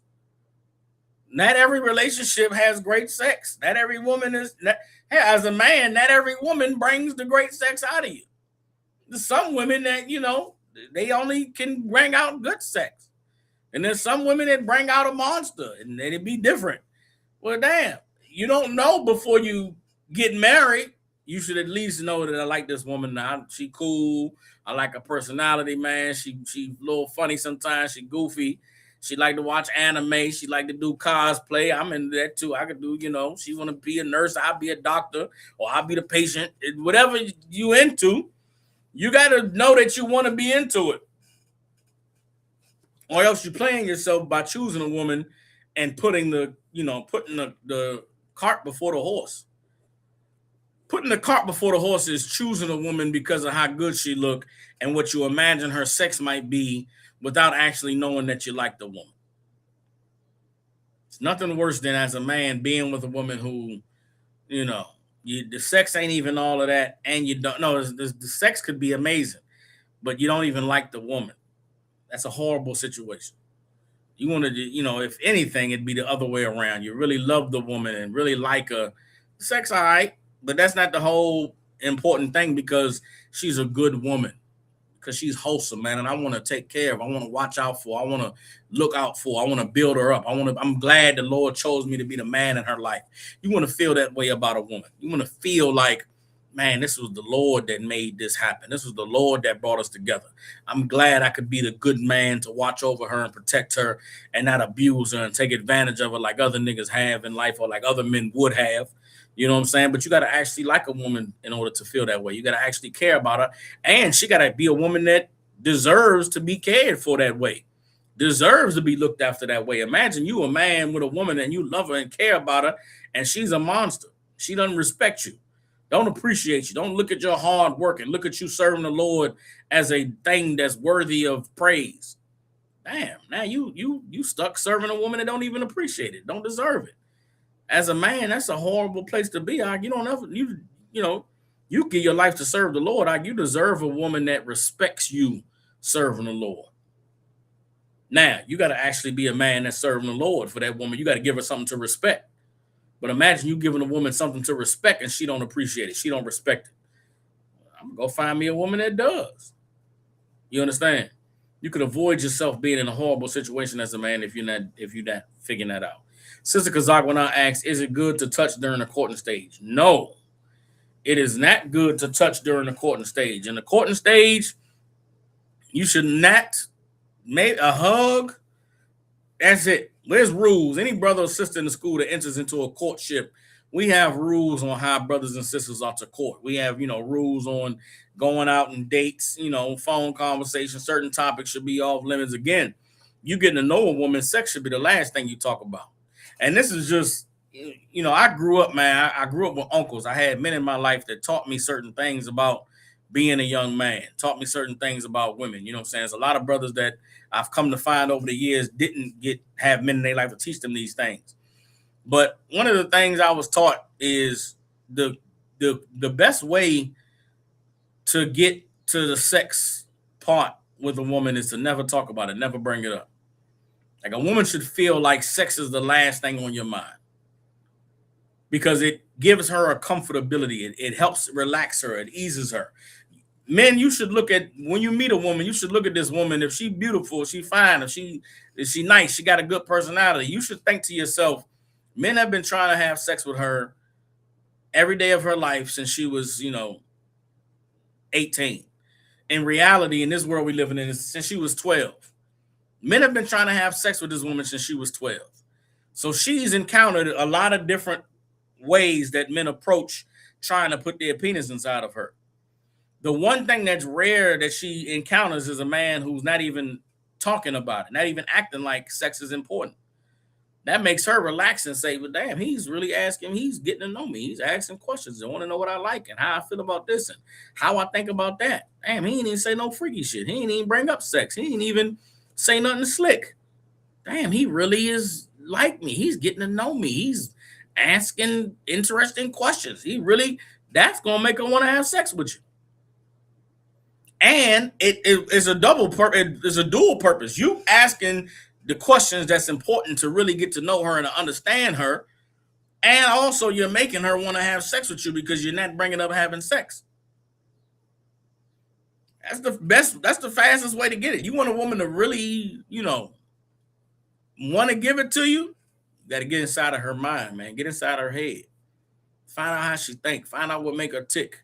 Not every relationship has great sex. Not every woman as a man, not every woman brings the great sex out of you. There's some women that, they only can bring out good sex. And there's some women that bring out a monster and it'd be different. Well, damn, you don't know before you get married. You should at least know that I like this woman. Now, she cool. I like her personality, man. She a little funny sometimes. She goofy. She like to watch anime. She like to do cosplay. I'm into that too. I could do, she want to be a nurse. I'll be a doctor or I'll be the patient. Whatever you into, you got to know that you want to be into it. Or else you're playing yourself by choosing a woman and putting the cart before the horse. Putting the cart before the horse is choosing a woman because of how good she look and what you imagine her sex might be without actually knowing that you like the woman. It's nothing worse than as a man being with a woman who, the sex ain't even all of that, and you don't know the sex could be amazing, but you don't even like the woman. That's a horrible situation. You want to, if anything, it'd be the other way around. You really love the woman and really like her. Sex, all right, but that's not the whole important thing because she's a good woman, because she's wholesome, man, and I want to take care of her. I want to watch out for her. I want to look out for her. I want to build her up. I'm glad the Lord chose me to be the man in her life. You want to feel that way about a woman. You want to feel like, man, this was the Lord that made this happen. This was the Lord that brought us together. I'm glad I could be the good man to watch over her and protect her and not abuse her and take advantage of her like other niggas have in life or like other men would have. You know what I'm saying? But you got to actually like a woman in order to feel that way. You got to actually care about her. And she got to be a woman that deserves to be cared for that way, deserves to be looked after that way. Imagine you a man with a woman and you love her and care about her, and she's a monster. She doesn't respect you, don't appreciate you, don't look at your hard work and look at you serving the Lord as a thing that's worthy of praise. Damn, now you stuck serving a woman that don't even appreciate it, don't deserve it. As a man, that's a horrible place to be. You don't ever, you give your life to serve the Lord. You deserve a woman that respects you serving the Lord. Now, you got to actually be a man that's serving the Lord for that woman. You got to give her something to respect. But imagine you giving a woman something to respect and she don't appreciate it. She don't respect it. I'm going to go find me a woman that does. You understand? You could avoid yourself being in a horrible situation as a man if you're not figuring that out. Sister Kazakwa now asks, is it good to touch during the courting stage? No, it is not good to touch during the courting stage. In the courting stage, you should not make a hug. That's it. There's rules. Any brother or sister in the school that enters into a courtship, we have rules on how brothers and sisters are to court. We have, rules on going out and dates, phone conversations. Certain topics should be off limits. Again, you getting to know a woman, sex should be the last thing you talk about. And this is just, I grew up, man. I grew up with uncles. I had men in my life that taught me certain things about being a young man, taught me certain things about women. You know what I'm saying? There's a lot of brothers that I've come to find over the years didn't have men in their life to teach them these things. But one of the things I was taught is the best way to get to the sex part with a woman is to never talk about it, never bring it up. Like a woman should feel like sex is the last thing on your mind because it gives her a comfortability. It helps relax her. It eases her. Men, you should look at, when you meet a woman, you should look at this woman. If she beautiful, she fine, if she nice, she got a good personality, you should think to yourself, men have been trying to have sex with her every day of her life since she was, 18. In reality, in this world we living in, since she was 12. Men have been trying to have sex with this woman since she was 12. So she's encountered a lot of different ways that men approach trying to put their penis inside of her. The one thing that's rare that she encounters is a man who's not even talking about it, not even acting like sex is important. That makes her relax and say, well, damn, he's really asking, he's getting to know me. He's asking questions and want to know what I like and how I feel about this and how I think about that. Damn, he ain't even say no freaky shit. He ain't even bring up sex. He ain't even say nothing slick. Damn, he really is like me. He's getting to know me. He's asking interesting questions. That's going to make her want to have sex with you. And it's a it's a dual purpose. You asking the questions that's important to really get to know her and to understand her. And also you're making her want to have sex with you because you're not bringing up having sex. That's the fastest way to get it. You want a woman to really, want to give it to you, you got to get inside of her mind, man. Get inside her head. Find out how she think. Find out what make her tick.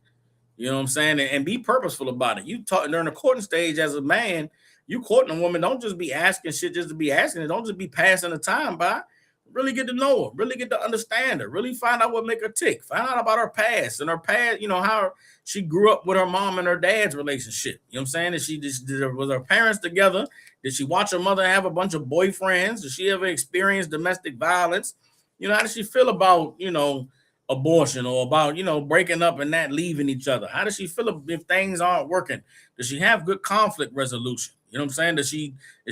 You know what I'm saying? And be purposeful about it. You talk during the courting stage as a man, you courting a woman, don't just be asking shit just to be asking it. Don't just be passing the time by. Really get to know her. Really get to understand her. Really find out what make her tick. Find out about her past and her past, how she grew up with her mom and her dad's relationship. You know what I'm saying? Was her parents together? Did she watch her mother have a bunch of boyfriends? Did she ever experience domestic violence? How does she feel about, abortion or about, breaking up and not leaving each other? How does she feel if things aren't working? Does she have good conflict resolution? You know what I'm saying? Is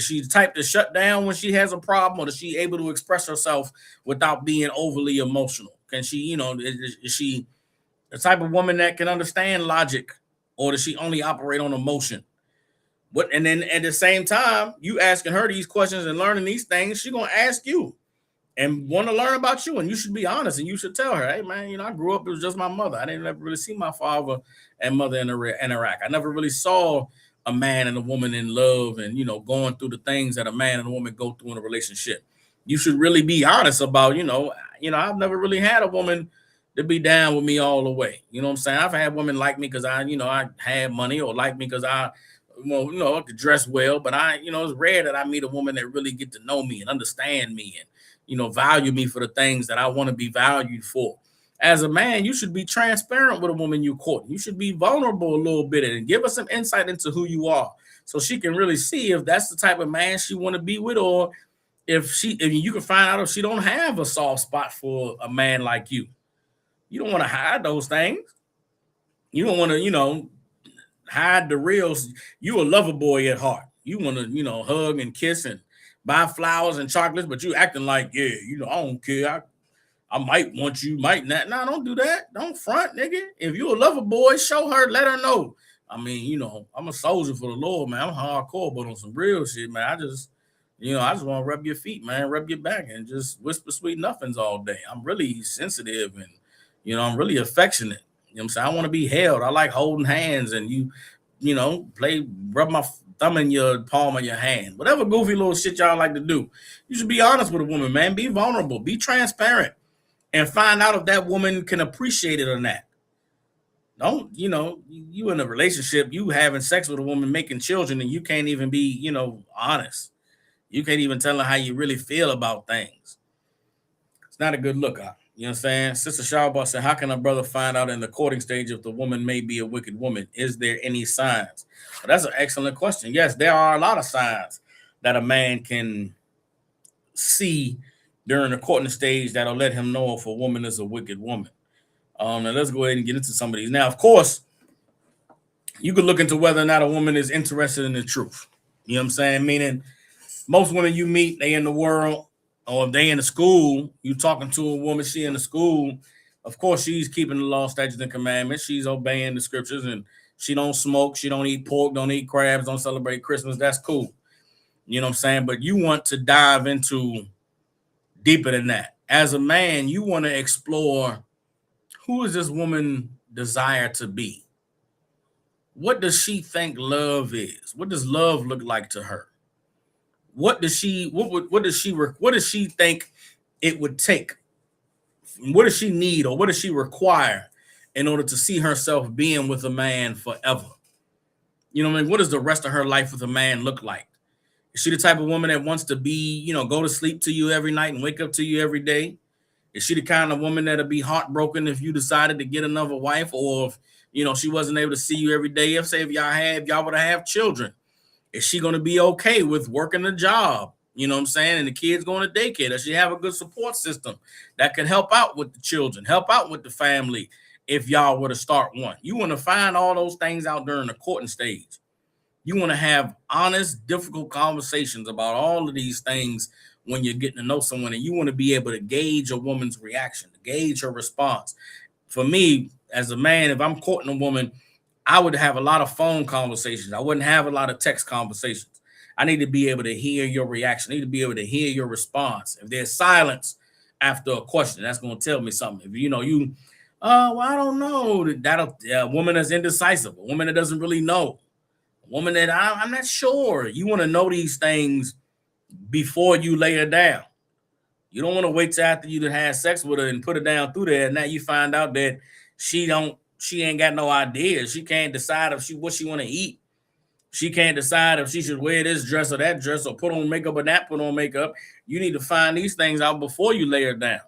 she the type to shut down when she has a problem, or is she able to express herself without being overly emotional? Can she, is she the type of woman that can understand logic, or does she only operate on emotion? And then at the same time, you asking her these questions and learning these things, she's gonna ask you and want to learn about you, and you should be honest and you should tell her, hey man, I grew up, it was just my mother. I didn't ever really see my father and mother interact. I never really saw a man and a woman in love and, going through the things that a man and a woman go through in a relationship. You should really be honest about, I've never really had a woman to be down with me all the way. You know what I'm saying? I've had women like me because I had money, or like me because I could dress well, but it's rare that I meet a woman that really get to know me and understand me and, value me for the things that I want to be valued for. As a man, you should be transparent with a woman you court. You should be vulnerable a little bit and give her some insight into who you are, so she can really see if that's the type of man she want to be with, or if you can find out if she don't have a soft spot for a man like you. You don't want to hide those things. You don't want to, hide the reals. You a lover boy at heart. You want to, hug and kiss and buy flowers and chocolates, but you acting like, yeah, I don't care. I might want you, might not. No, don't do that. Don't front, nigga. If you a lover boy, show her, let her know. I mean, I'm a soldier for the Lord, man. I'm hardcore, but on some real shit, man. I just want to rub your feet, man, rub your back, and just whisper sweet nothings all day. I'm really sensitive and, I'm really affectionate. You know what I'm saying? I want to be held. I like holding hands and rub my thumb in your palm of your hand. Whatever goofy little shit y'all like to do. You should be honest with a woman, man. Be vulnerable. Be transparent. And find out if that woman can appreciate it or not. Don't, you in a relationship, you having sex with a woman, making children, and you can't even be, honest. You can't even tell her how you really feel about things. It's not a good look. You know what I'm saying? Sister Shawba said, how can a brother find out in the courting stage if the woman may be a wicked woman? Is there any signs? Well, that's an excellent question. Yes, there are a lot of signs that a man can see during the courting stage that'll let him know if a woman is a wicked woman. Now let's go ahead and get into some of these. Now, of course, you could look into whether or not a woman is interested in the truth. You know what I'm saying? Meaning, most women you meet, they in the world, or if they in the school, you talking to a woman, she in the school, Of course, she's keeping the law, statutes, and commandments. She's obeying the scriptures, and she don't smoke. She don't eat pork. Don't eat crabs. Don't celebrate Christmas. That's cool. You know what I'm saying? But you want to dive into deeper than that. As a man, you want to explore, who is this woman desire to be? What does she think love is? What does love look like to her? What does she think it would take? What does she need, or what does she require in order to see herself being with a man forever? You know what I mean? What does the rest of her life with a man look like? Is she the type of woman that wants to be, go to sleep to you every night and wake up to you every day? Is she the kind of woman that'll be heartbroken if you decided to get another wife, or if, she wasn't able to see you every day? If y'all would have children, is she going to be okay with working a job? You know what I'm saying? And the kids going to daycare. Does she have a good support system that can help out with the children, help out with the family if y'all were to start one? You want to find all those things out during the courting stage. You want to have honest, difficult conversations about all of these things when you're getting to know someone, and you want to be able to gauge a woman's reaction, gauge her response. For me, as a man, if I'm courting a woman, I would have a lot of phone conversations. I wouldn't have a lot of text conversations. I need to be able to hear your reaction. I need to be able to hear your response. If there's silence after a question, that's going to tell me something. If well, I don't know. A woman that's indecisive, a woman that doesn't really know, a woman that I'm not sure. You want to know these things before you lay her down. You don't want to wait till after you had sex with her and put her down through there, and now you find out that she ain't got no idea. She can't decide what she want to eat. She can't decide if she should wear this dress or that dress, or put on makeup or not put on makeup. You need to find these things out before you lay her down.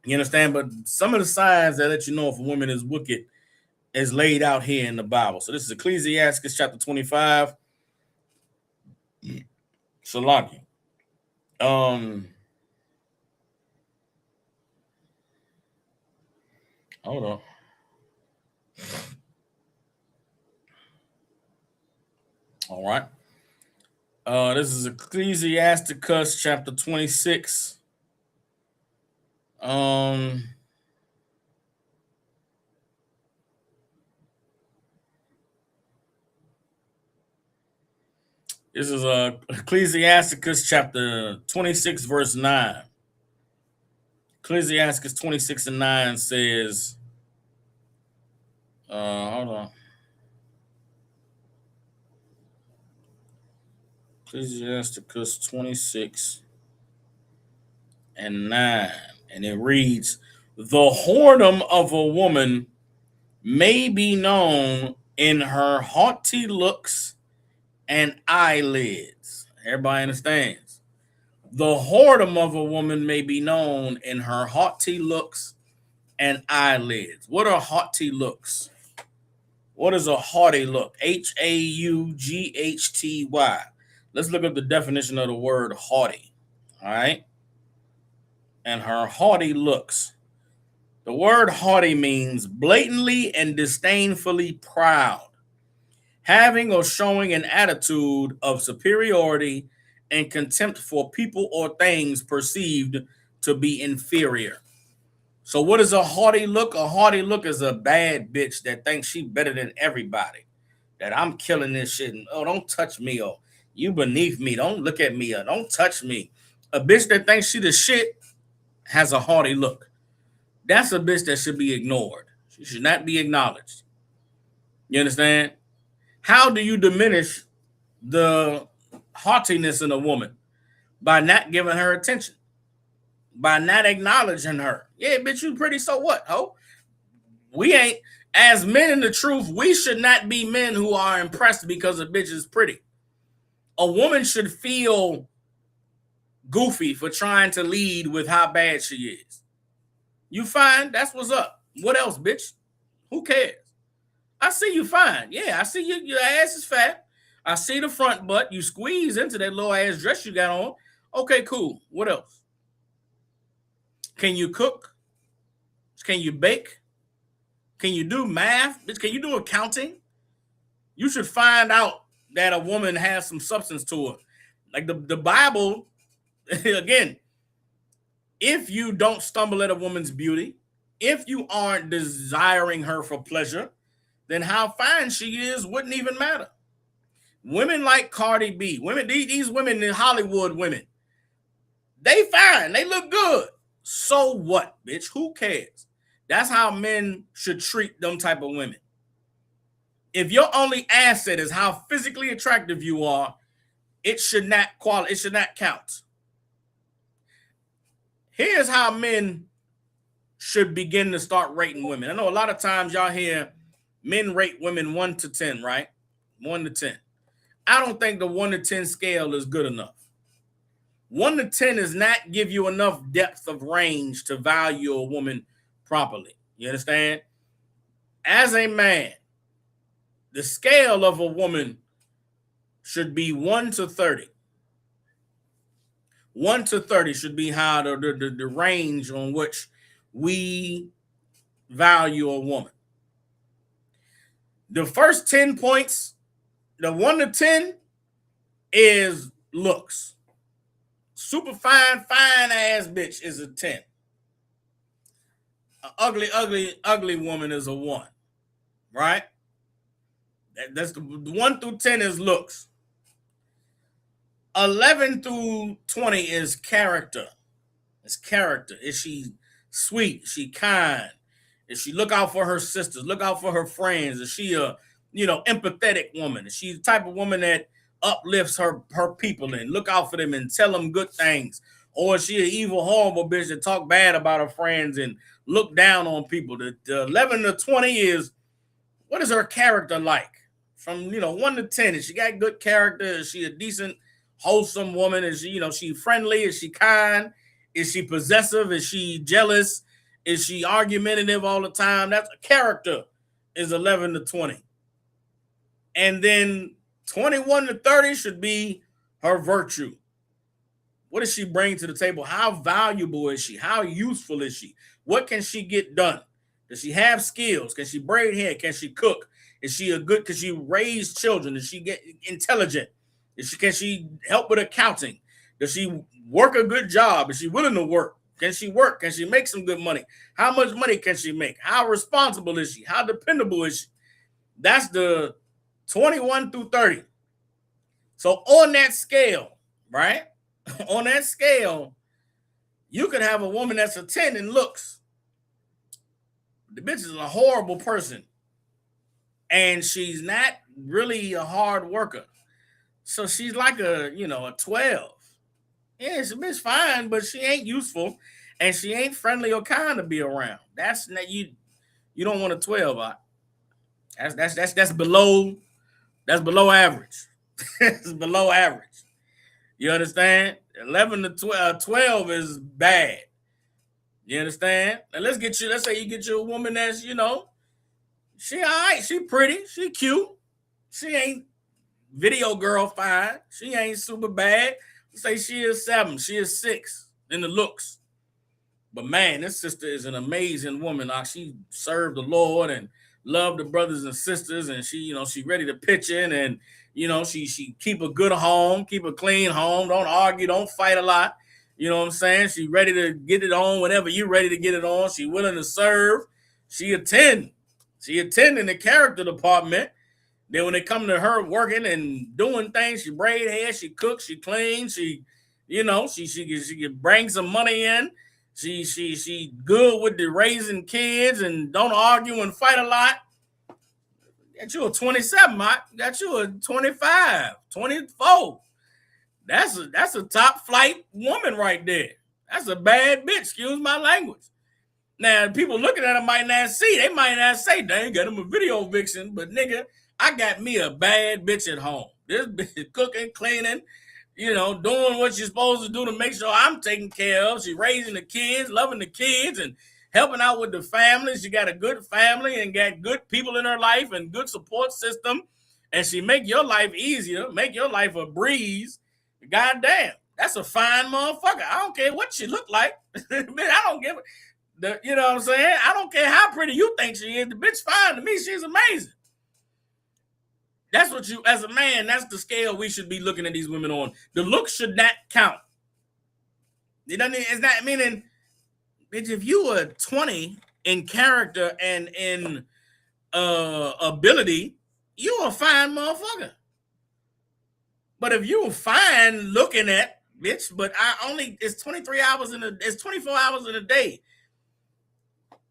You understand? But some of the signs that let you know if a woman is wicked is laid out here in the Bible. So this is Ecclesiastes chapter 25. Salaki. Hold on. All right. This is Ecclesiasticus chapter 26. This is Ecclesiasticus chapter 26, verse 9. Ecclesiasticus 26 and 9 says, hold on. Ecclesiasticus 26 and 9. And it reads, the whoredom of a woman may be known in her haughty looks and eyelids. Everybody understands. The whoredom of a woman may be known in her haughty looks and eyelids. What are haughty looks? What is a haughty look? Haughty. Let's look up the definition of the word haughty. All right. And her haughty looks. The word haughty means blatantly and disdainfully proud, having or showing an attitude of superiority and contempt for people or things perceived to be inferior. So what is a haughty look? A haughty look is a bad bitch that thinks she better than everybody, that I'm killing this shit, and don't touch me, or you beneath me, don't look at me, or don't touch me. A bitch that thinks she the shit has a haughty look. That's a bitch that should be ignored. She should not be acknowledged. You understand? How do you diminish the haughtiness in a woman? By not giving her attention, by not acknowledging her. Yeah, bitch, you pretty, so what, ho? We ain't, as men in the truth, we should not be men who are impressed because a bitch is pretty. A woman should feel goofy for trying to lead with how bad she is. You fine, that's what's up. What else, bitch? Who cares? I see you fine. Yeah, I see you, your ass is fat. I see the front butt. You squeeze into that little ass dress you got on. Okay, cool. What else? Can you cook? Can you bake? Can you do math? Can you do accounting? You should find out that a woman has some substance to her. Like the Bible, again, if you don't stumble at a woman's beauty, If you aren't desiring her for pleasure, then how fine she is wouldn't even matter. Women like Cardi B, these women in Hollywood women, they fine, they look good. So what, bitch? Who cares? That's how men should treat them type of women. If your only asset is how physically attractive you are, it should not count. Here's how men should begin to start rating women. I know a lot of times y'all hear men rate women 1 to 10, right? 1 to 10. I don't think the 1 to 10 scale is good enough. 1 to 10 does not give you enough depth of range to value a woman properly. You understand? As a man, the scale of a woman should be 1 to 30. 1 to 30 should be how the range on which we value a woman. The first 10 points, the 1 to 10 is looks. Super fine ass bitch is a 10. An ugly woman is a 1. Right? That's the 1 through 10 is looks. 11 through 20 is character. It's character. Is she sweet? Is she kind? Is she look out for her sisters? Look out for her friends? Is she a empathetic woman? Is she the type of woman that uplifts her people and look out for them and tell them good things? Or is she an evil, horrible bitch that talk bad about her friends and look down on people? The 11 to 20 is, what is her character like? From 1 to 10, is she got good character? Is she a decent, wholesome woman? Is she friendly? Is she kind? Is she possessive? Is she jealous? Is she argumentative all the time? That's a character is 11 to 20. And then 21 to 30 should be her virtue. What does she bring to the table? How valuable is she? How useful is she? What can she get done? Does she have skills? Can she braid hair? Can she cook? Is she can she raise children? Does she get intelligent? Can she help with accounting? Does she work a good job? Is she willing to work? Can she work? Can she make some good money? How much money can she make? How responsible is she? How dependable is she? That's the 21 through 30. So on that scale, right? On that scale, you could have a woman that's a 10 in looks. The bitch is a horrible person. And she's not really a hard worker. So she's like a 12. Yeah, she's a bitch fine, but she ain't useful. And she ain't friendly or kind to be around. That's not you don't want a 12. That's below average. It's below average. You understand? 11 to 12 is bad. You understand? And let's say you get you a woman that's, she all right, she pretty, she cute. She ain't video girl fine. She ain't super bad. Let's say she is 7, she is 6 in the looks. But man, this sister is an amazing woman. She served the Lord and loved the brothers and sisters, and she ready to pitch in, and she keep a good home, keep a clean home, don't argue, don't fight a lot. You know what I'm saying? She ready to get it on whenever you ready to get it on. She willing to serve. She attend in the character department. Then when it come to her working and doing things, she braid hair, she cooks, she cleans, she can bring some money in. She good with the raising kids and don't argue and fight a lot. Got you a 27, Mike. Got you a 25, 24. That's a top flight woman right there. That's a bad bitch. Excuse my language. Now, people looking at her might not see. They might not say, dang, got him a video vixen. But, nigga, I got me a bad bitch at home. This bitch is cooking, cleaning, doing what you're supposed to do to make sure I'm taken care of. She's raising the kids, loving the kids, and helping out with the family. She got a good family and got good people in her life and good support system. And she make your life easier, make your life a breeze. God damn, that's a fine motherfucker. I don't care what she look like. I don't give a, you know what I'm saying? I don't care how pretty you think she is. The bitch fine to me. She's amazing. That's what you, as a man, that's the scale we should be looking at these women on. The looks should not count. It's not meaning, bitch, if you were 20 in character and in ability, you're a fine motherfucker. But if you're fine looking at, bitch, but it's 23 hours it's 24 hours in a day.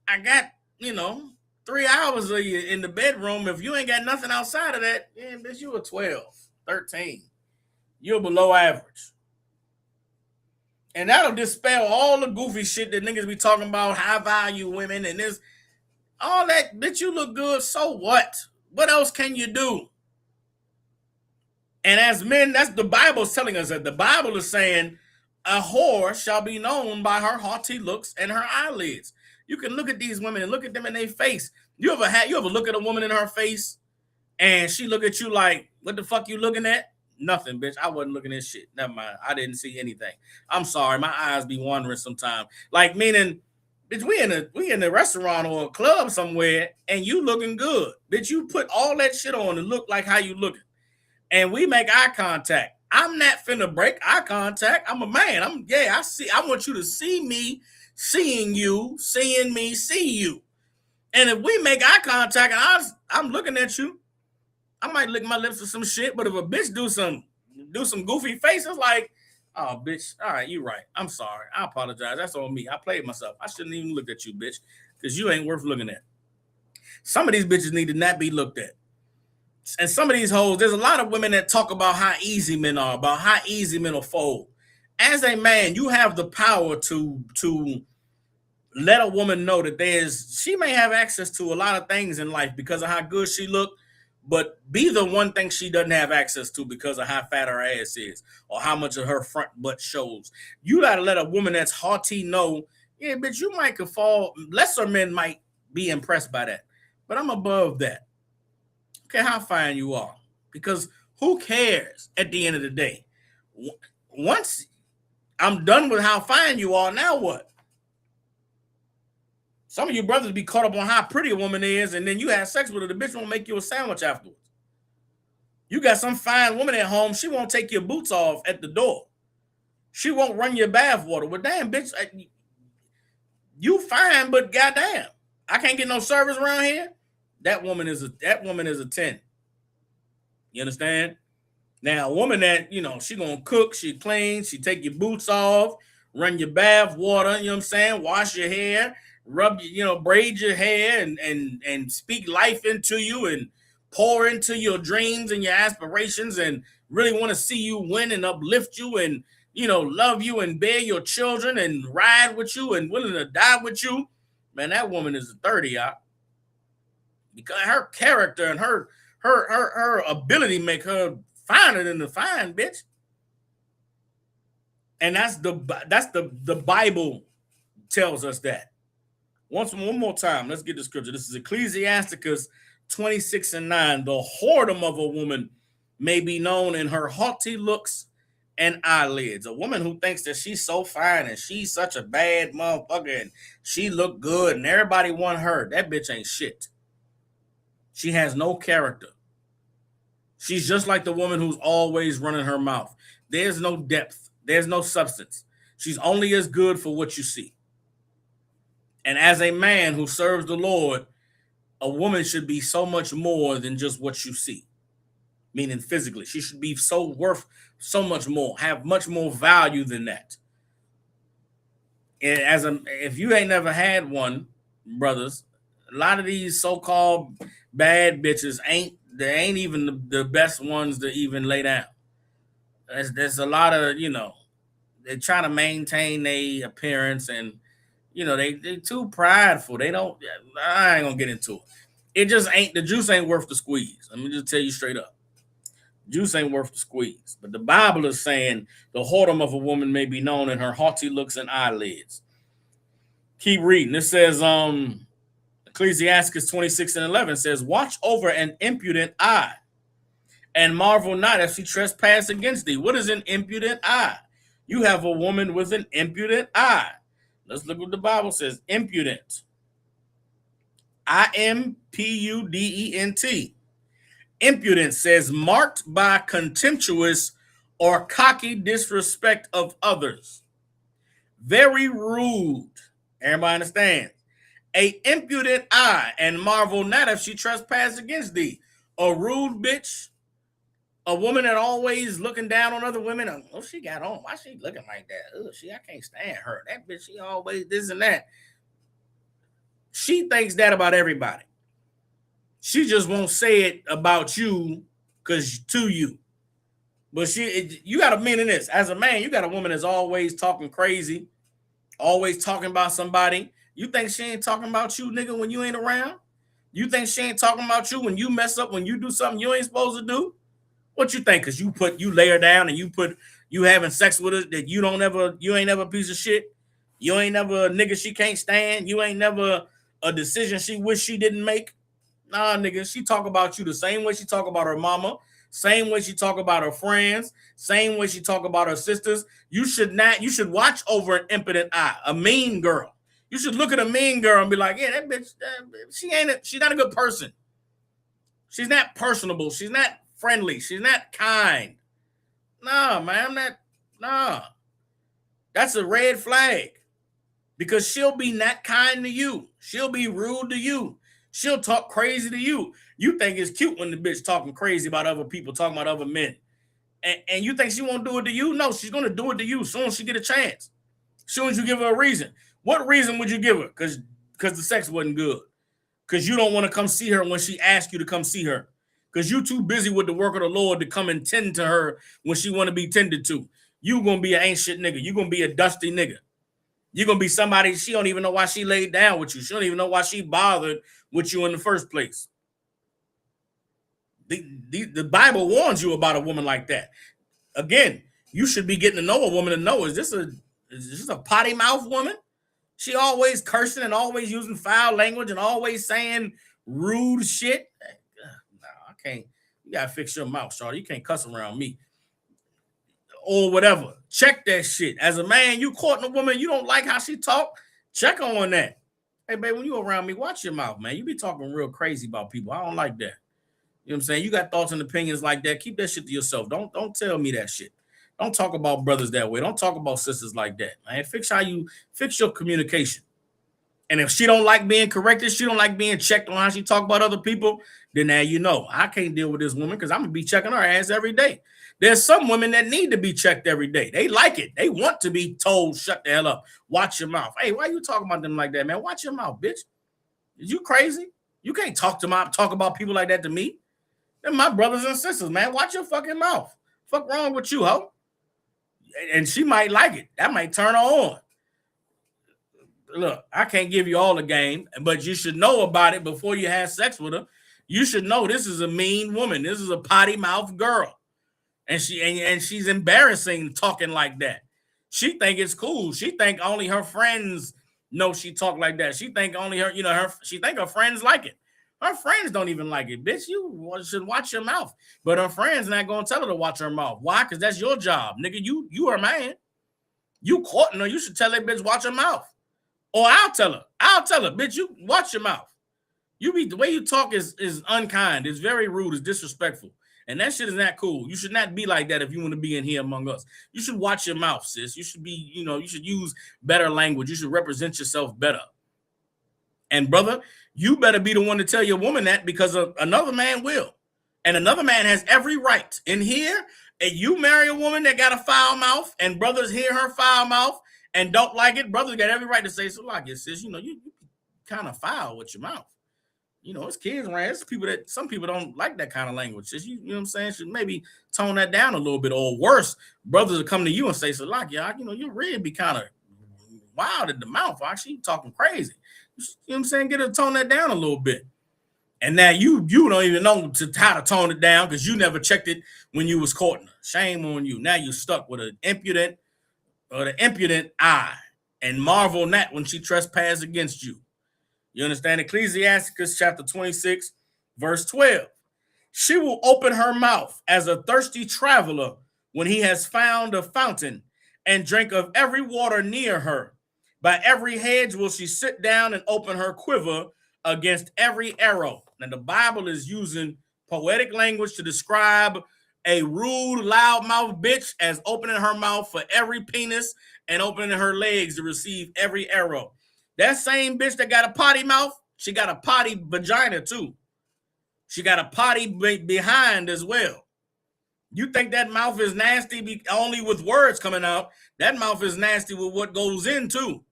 I got, 3 hours of you in the bedroom. If you ain't got nothing outside of that, bitch, you a 12, 13. You're below average. And that'll dispel all the goofy shit that niggas be talking about, high value women and this, all that. Bitch, you look good, so what? What else can you do? And as men, that's the Bible's telling us that. The Bible is saying a whore shall be known by her haughty looks and her eyelids. You can look at these women and look at them in their face. You ever look at a woman in her face and she look at you like, what the fuck you looking at? Nothing, bitch. I wasn't looking at shit. Never mind. I didn't see anything. I'm sorry. My eyes be wandering sometimes. Like, meaning, bitch, we in a restaurant or a club somewhere and you looking good. Bitch, you put all that shit on and look like how you looking. And we make eye contact. I'm not finna break eye contact. I'm a man. I want you to see me seeing you, seeing me see you. And if we make eye contact and I'm looking at you, I might lick my lips or some shit. But if a bitch do some goofy faces like, oh, bitch, all right, you right. I'm sorry. I apologize. That's on me. I played myself. I shouldn't even look at you, bitch, because you ain't worth looking at. Some of these bitches need to not be looked at. And some of these hoes, there's a lot of women that talk about how easy men are, about how easy men will fold. As a man, you have the power to let a woman know that she may have access to a lot of things in life because of how good she look, but be the one thing she doesn't have access to because of how fat her ass is or how much of her front butt shows. You got to let a woman that's haughty know, yeah, bitch, you might could fall. Lesser men might be impressed by that, but I'm above that. Okay, how fine you are, because who cares at the end of the day? Once I'm done with how fine you are, now what? Some of you brothers be caught up on how pretty a woman is, and then you have sex with her. The bitch won't make you a sandwich afterwards. You got some fine woman at home. She won't take your boots off at the door. She won't run your bath water. Well, damn, bitch, you fine, but goddamn, I can't get no service around here. That woman is a 10. You understand? Now, a woman that, she gonna cook, she clean, she take your boots off, run your bath water, you know what I'm saying? Wash your hair, rub braid your hair and speak life into you and pour into your dreams and your aspirations and really want to see you win and uplift you and, love you and bear your children and ride with you and willing to die with you. Man, that woman is a 30, y'all. Because her character and her ability make her finer than the fine bitch. And that's the Bible tells us that. One more time, let's get the scripture. This is Ecclesiasticus 26:9. The whoredom of a woman may be known in her haughty looks and eyelids. A woman who thinks that she's so fine and she's such a bad motherfucker and she look good and everybody want her. That bitch ain't shit. She has no character. She's just like the woman who's always running her mouth. There's no depth. There's no substance. She's only as good for what you see. And as a man who serves the Lord, a woman should be so much more than just what you see. Meaning physically. She should be worth so much more, have much more value than that. And if you ain't never had one, brothers, a lot of these so-called bad bitches ain't even the best ones to even lay down. There's a lot of, they try to maintain their appearance and, they too prideful. I ain't gonna get into it. It just ain't, the juice ain't worth the squeeze. Let me just tell you straight up. Juice ain't worth the squeeze. But the Bible is saying the whoredom of a woman may be known in her haughty looks and eyelids. Keep reading. It says, Ecclesiastes 26:11 says, watch over an impudent eye and marvel not if she trespass against thee. What is an impudent eye? You have a woman with an impudent eye. Let's look what the Bible says. Impudent. I-M-P-U-D-E-N-T. Impudent says marked by contemptuous or cocky disrespect of others. Very rude. Everybody understands? A impudent eye, and marvel not if she trespass against thee. A rude bitch, a woman that always looking down on other women. Oh, she got on. Why she looking like that? Oh, I can't stand her. That bitch, she always this and that. She thinks that about everybody. She just won't say it about you because to you. But you got a mean in this. As a man, you got a woman that's always talking crazy, always talking about somebody. You think she ain't talking about you, nigga, when you ain't around? You think she ain't talking about you when you mess up, when you do something you ain't supposed to do? What you think? Because you lay her down and you having sex with her that you ain't never a piece of shit. You ain't never a nigga she can't stand. You ain't never a decision she wish she didn't make. Nah, nigga, she talk about you the same way she talk about her mama, same way she talk about her friends, same way she talk about her sisters. You should watch over an impotent eye, a mean girl. You should look at a mean girl and be like, yeah, that bitch, she's not a good person. She's not personable. She's not friendly. She's not kind. Nah, man, nah. That's a red flag because she'll be not kind to you. She'll be rude to you. She'll talk crazy to you. You think it's cute when the bitch talking crazy about other people, talking about other men. And you think she won't do it to you? No, she's going to do it to you as soon as she get a chance. As soon as you give her a reason. What reason would you give her? Because the sex wasn't good. Because you don't want to come see her when she asks you to come see her. Because you too busy with the work of the Lord to come and tend to her when she want to be tended to. You going to be an ain't shit nigga. You going to be a dusty nigga. You're going to be somebody, she don't even know why she laid down with you. She don't even know why she bothered with you in the first place. The Bible warns you about a woman like that. Again, you should be getting to know a woman to know, is this a potty mouth woman? She always cursing and always using foul language and always saying rude shit. No, I can't. You got to fix your mouth, Charlie. You can't cuss around me. Or whatever. Check that shit. As a man, you courting a woman, you don't like how she talk, check on that. Hey, babe, when you around me, watch your mouth, man. You be talking real crazy about people. I don't like that. You know what I'm saying? You got thoughts and opinions like that. Keep that shit to yourself. Don't tell me that shit. Don't talk about brothers that way. Don't talk about sisters like that, man. Fix your communication. And if she don't like being corrected, she don't like being checked on how she talk about other people, then now you know, I can't deal with this woman because I'm going to be checking her ass every day. There's some women that need to be checked every day. They like it. They want to be told, shut the hell up. Watch your mouth. Hey, why you talking about them like that, man? Watch your mouth, bitch. Is you crazy? You can't talk about people like that to me. They're my brothers and sisters, man. Watch your fucking mouth. Fuck wrong with you, ho? And she might like it. That might turn her on. Look, I can't give you all the game, but you should know about it before you have sex with her. You should know this is a mean woman. This is a potty mouth girl. And she's embarrassing talking like that. She think it's cool. She think only her friends know she talk like that. She think only her, she think her friends like it. Her friends don't even like it, bitch. You should watch your mouth. But her friends not gonna tell her to watch her mouth. Why? Because that's your job, nigga. You her man. You courting her. You should tell that bitch watch her mouth. Or I'll tell her, bitch, you watch your mouth. The way you talk is unkind. It's very rude. It's disrespectful. And that shit is not cool. You should not be like that if you want to be in here among us. You should watch your mouth, sis. You should be, you should use better language. You should represent yourself better. And brother, you better be the one to tell your woman that because another man will. And another man has every right in here. And you marry a woman that got a foul mouth and brothers hear her foul mouth and don't like it, brothers got every right to say, so like it, sis, you kind of foul with your mouth. It's kids around. It's people some people don't like that kind of language. Sis, you know what I'm saying? Should maybe tone that down a little bit. Or worse, brothers will come to you and say, so like, you really be kind of wild at the mouth. Actually, talking crazy. You know what I'm saying? Get her to tone that down a little bit. And now you don't even know how to tone it down because you never checked it when you was courting her. Shame on you. Now you're stuck with an impudent eye and marvel not when she trespass against you. You understand? Ecclesiasticus chapter 26, verse 12. She will open her mouth as a thirsty traveler when he has found a fountain and drink of every water near her. By every hedge will she sit down and open her quiver against every arrow. Now the Bible is using poetic language to describe a rude, loudmouth bitch as opening her mouth for every penis and opening her legs to receive every arrow. That same bitch that got a potty mouth, she got a potty vagina too. She got a potty behind as well. You think that mouth is nasty only with words coming out? That mouth is nasty with what goes in too.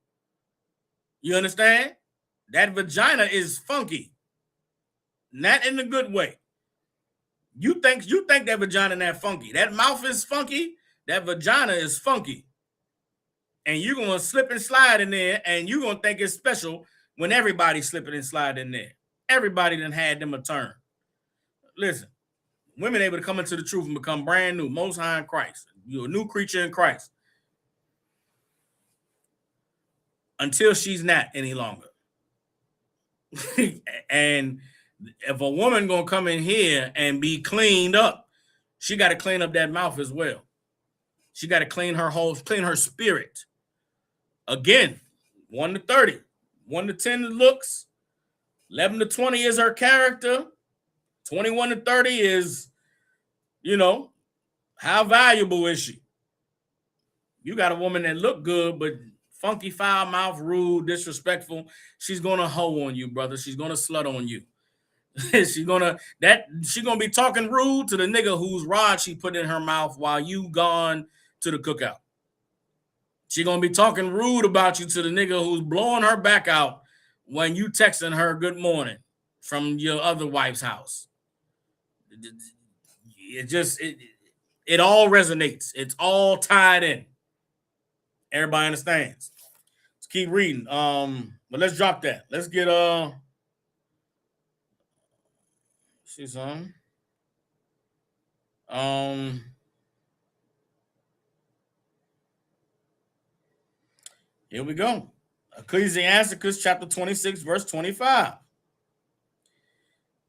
You understand? That vagina is funky. Not in a good way. You think that vagina that funky. That mouth is funky. That vagina is funky. And you're going to slip and slide in there, and you're going to think it's special when everybody's slipping and sliding in there. Everybody done had them a turn. Listen, women able to come into the truth and become brand new, most high in Christ. You're a new creature in Christ. Until she's not any longer. And if a woman gonna come in here and be cleaned up, she got to clean up that mouth as well. She got to clean her spirit. Again, 1 to 30, 1 to 10 is looks, 11 to 20 is her character, 21 to 30 is, how valuable is she? You got a woman that look good, but funky, foul mouth, rude, disrespectful. She's gonna hoe on you, brother. She's gonna slut on you. She's gonna be talking rude to the nigga whose rod she put in her mouth while you gone to the cookout. She gonna be talking rude about you to the nigga who's blowing her back out when you texting her good morning from your other wife's house. It all resonates. It's all tied in. Everybody understands. Let's keep reading. But let's drop that. Let's get see some. Here we go. Ecclesiasticus chapter 26, verse 25.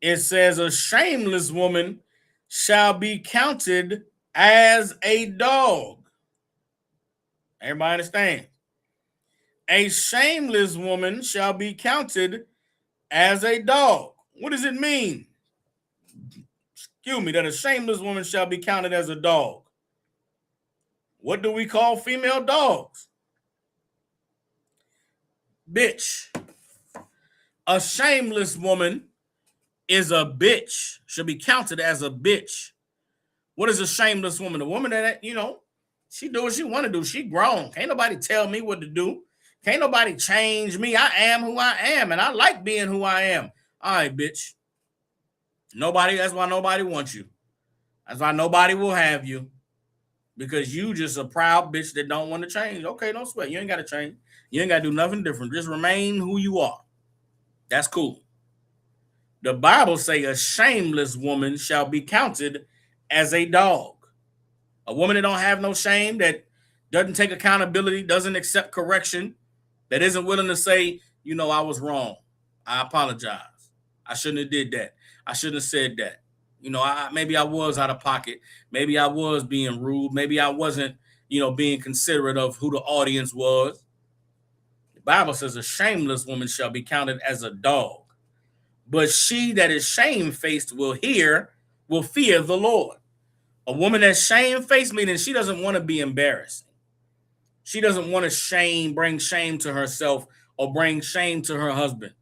It says, a shameless woman shall be counted as a dog. Everybody understand? A shameless woman shall be counted as a dog. What does it mean? Excuse me, that a shameless woman shall be counted as a dog. What do we call female dogs? Bitch. A shameless woman is a bitch, should be counted as a bitch. What is a shameless woman? A woman that, she do what she want to do. She grown. Can't nobody tell me what to do. Can't nobody change me. I am who I am, and I like being who I am. All right, bitch. That's why nobody wants you. That's why nobody will have you. Because you just a proud bitch that don't want to change. Okay, don't sweat. You ain't got to change. You ain't got to do nothing different. Just remain who you are. That's cool. The Bible say a shameless woman shall be counted as a dog. A woman that don't have no shame, that doesn't take accountability, doesn't accept correction, that isn't willing to say, I was wrong. I apologize. I shouldn't have did that. I shouldn't have said that. Maybe I was out of pocket. Maybe I was being rude. Maybe I wasn't, being considerate of who the audience was. The Bible says a shameless woman shall be counted as a dog. But she that is shamefaced will fear the Lord. A woman that's shamefaced, meaning she doesn't want to be embarrassed. She doesn't want to bring shame to herself or bring shame to her husband.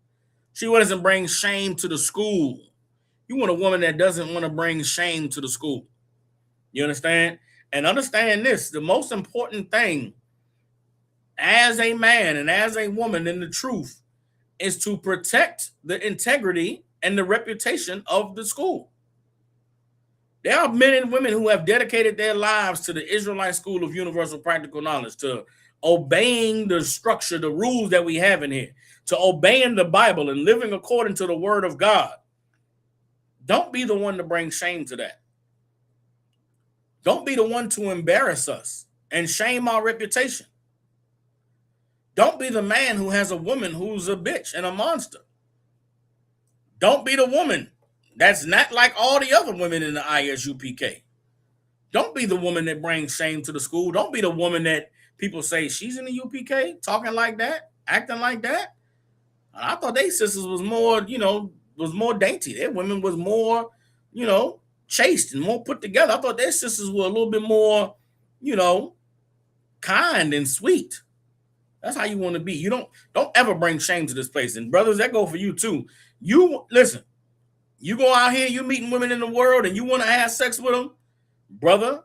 She doesn't bring shame to the school. You want a woman that doesn't want to bring shame to the school. You understand? And understand this, the most important thing as a man and as a woman in the truth is to protect the integrity and the reputation of the school. There are men and women who have dedicated their lives to the Israelite School of Universal Practical Knowledge, to obeying the structure, the rules that we have in here, to obeying the Bible and living according to the word of God. Don't be the one to bring shame to that. Don't be the one to embarrass us and shame our reputation. Don't be the man who has a woman who's a bitch and a monster. Don't be the woman that's not like all the other women in the ISUPK. Don't be the woman that brings shame to the school. Don't be the woman that people say she's in the UPK talking like that, acting like that. I thought they sisters was more, was more dainty. Their women was more, chaste and more put together. I thought their sisters were a little bit more, kind and sweet. That's how you want to be. You don't ever bring shame to this place. And brothers, that go for you too. You listen, you go out here, you meeting women in the world and you want to have sex with them, brother,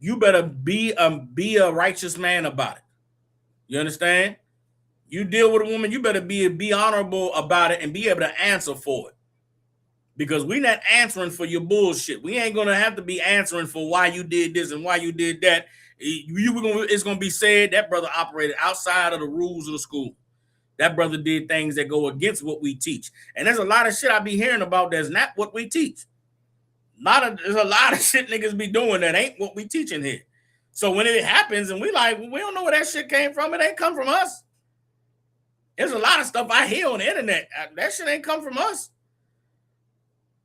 you better be a righteous man about it. You understand? You deal with a woman, you better be honorable about it and be able to answer for it. Because we're not answering for your bullshit. We ain't gonna have to be answering for why you did this and why you did that. It's gonna be said that brother operated outside of the rules of the school. That brother did things that go against what we teach. And there's a lot of shit I be hearing about that's not what we teach. There's a lot of shit niggas be doing that ain't what we teaching here. So when it happens and we like, we don't know where that shit came from, it ain't come from us. There's a lot of stuff I hear on the internet. That shit ain't come from us.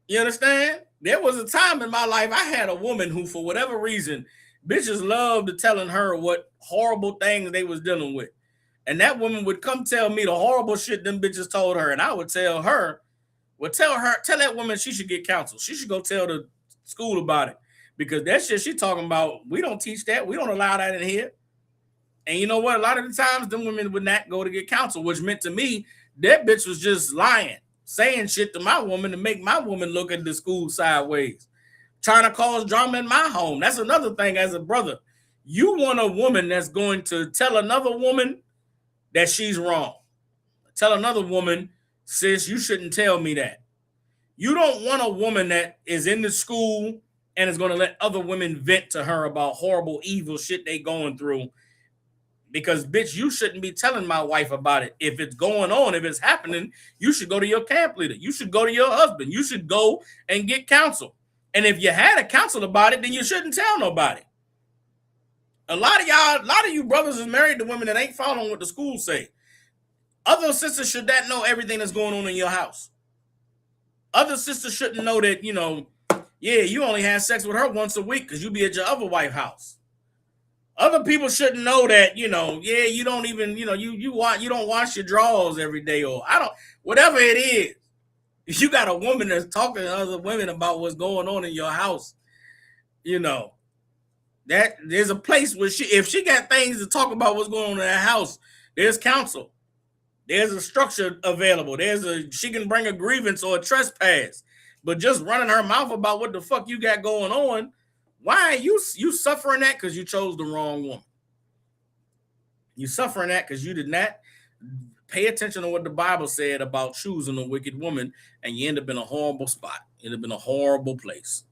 You understand? There was a time in my life I had a woman who, for whatever reason, bitches loved telling her what horrible things they was dealing with. And that woman would come tell me the horrible shit them bitches told her. And I would tell that woman she should get counsel. She should go tell the school about it. Because that shit she talking about, we don't teach that. We don't allow that in here. And you know what? A lot of the times, them women would not go to get counsel, which meant to me, that bitch was just lying, saying shit to my woman to make my woman look at the school sideways, trying to cause drama in my home. That's another thing as a brother. You want a woman that's going to tell another woman that she's wrong. Tell another woman, sis, you shouldn't tell me that. You don't want a woman that is in the school and is going to let other women vent to her about horrible, evil shit they going through. Because, bitch, you shouldn't be telling my wife about it. If it's going on, if it's happening, you should go to your camp leader. You should go to your husband. You should go and get counsel. And if you had a counsel about it, then you shouldn't tell nobody. A lot of you brothers is married to women that ain't following what the schools say. Other sisters should not know everything that's going on in your house. Other sisters shouldn't know that, you only had sex with her once a week because you be at your other wife's house. Other people shouldn't know that, you don't even, you don't wash your drawers every day, or whatever it is. If you got a woman that's talking to other women about what's going on in your house, that there's a place where if she got things to talk about what's going on in her house, there's counsel. There's a structure available. She can bring a grievance or a trespass, but just running her mouth about what the fuck you got going on, why are you suffering that? Because you chose the wrong woman. You suffering that because you did not pay attention to what the Bible said about choosing a wicked woman, and you end up in a horrible spot. You end up in a horrible place.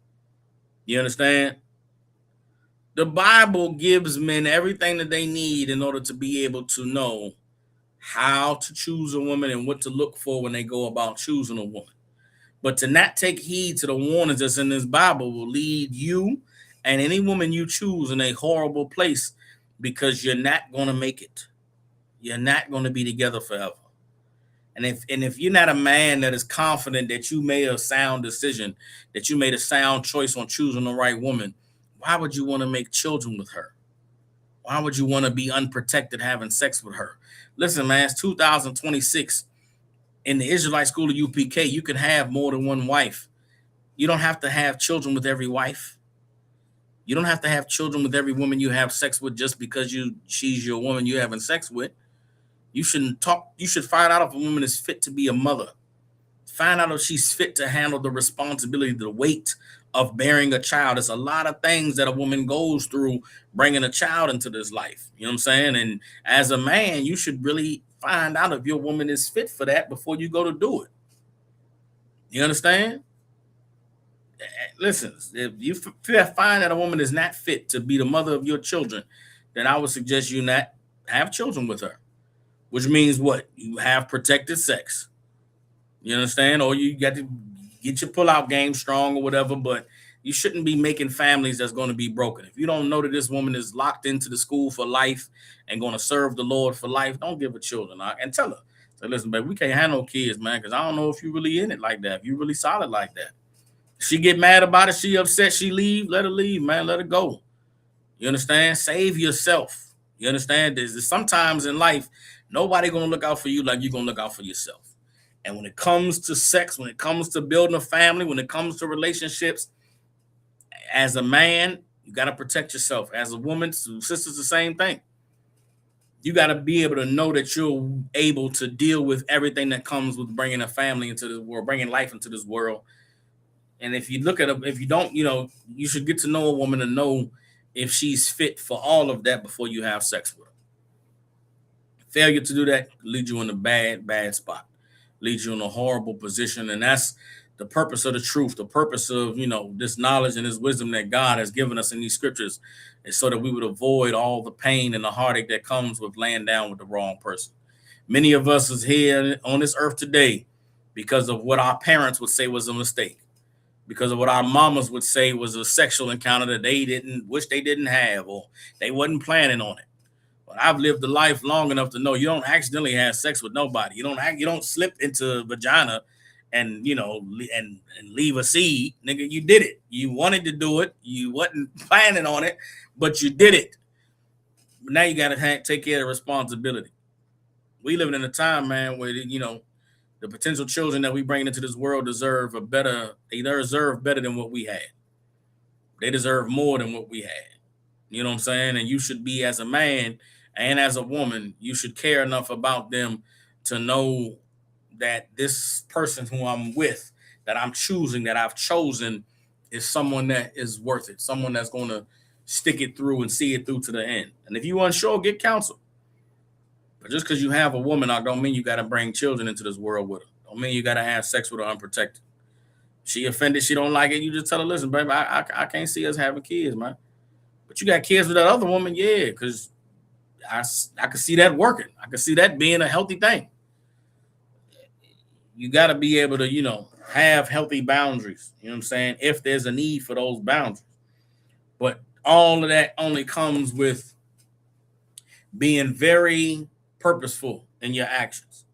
You understand? The Bible gives men everything that they need in order to be able to know how to choose a woman and what to look for when they go about choosing a woman. But to not take heed to the warnings that's in this Bible will lead you and any woman you choose in a horrible place, because you're not going to make it. You're not going to be together forever. And if you're not a man that is confident that you made a sound decision, that you made a sound choice on choosing the right woman, why would you want to make children with her? Why would you want to be unprotected having sex with her? Listen, man, it's 2026. In the Israelite school of UPK, you can have more than one wife. You don't have to have children with every wife. You don't have to have children with every woman you have sex with just because she's your woman you're having sex with. You should find out if a woman is fit to be a mother. Find out if she's fit to handle the responsibility, the weight of bearing a child. There's a lot of things that a woman goes through bringing a child into this life. You know what I'm saying? And as a man, you should really find out if your woman is fit for that before you go to do it. You understand? Listen, if you find that a woman is not fit to be the mother of your children, then I would suggest you not have children with her, which means what? You have protected sex. You understand? Or you got to get your pull-out game strong or whatever, but you shouldn't be making families that's going to be broken. If you don't know that this woman is locked into the school for life and going to serve the Lord for life, don't give her children. And tell her, say, listen, baby, we can't have no kids, man, because I don't know if you're really in it like that, if you're really solid like that. She get mad about it, she upset, she leave, let her leave, man, let her go. You understand? Save yourself. You understand? There's sometimes in life, nobody going to look out for you like you're going to look out for yourself. And when it comes to sex, when it comes to building a family, when it comes to relationships, as a man, you got to protect yourself. As a woman, sisters, the same thing. You got to be able to know that you're able to deal with everything that comes with bringing a family into this world, bringing life into this world. And if you look at if you don't, you should get to know a woman to know if she's fit for all of that before you have sex with her. Failure to do that leads you in a bad spot, leads you in a horrible position. And that's the purpose of the truth, the purpose of, this knowledge and this wisdom that God has given us in these scriptures is so that we would avoid all the pain and the heartache that comes with laying down with the wrong person. Many of us is here on this earth today because of what our parents would say was a mistake, because of what our mamas would say was a sexual encounter that they didn't wish they didn't have, or they wasn't planning on it. But I've lived a life long enough to know you don't accidentally have sex with nobody. You don't slip into a vagina and and leave a seed. Nigga, you did it. You wanted to do it. You wasn't planning on it, but you did it. But now you got to take care of the responsibility. We living in a time, man, where the potential children that we bring into this world deserve better than what we had. They deserve more than what we had. You know what I'm saying? And you should be, as a man and as a woman, you should care enough about them to know that this person who I'm with, that I'm choosing, that I've chosen, is someone that is worth it, someone that's going to stick it through and see it through to the end. And if you're unsure, get counsel. But just because you have a woman, I don't mean you got to bring children into this world with her. Don't mean you got to have sex with her unprotected. She offended, she don't like it, you just tell her, listen, baby, I can't see us having kids, man. But you got kids with that other woman, yeah, because I can see that working. I can see that being a healthy thing. You got to be able to, have healthy boundaries, you know what I'm saying, if there's a need for those boundaries. But all of that only comes with being very purposeful in your actions.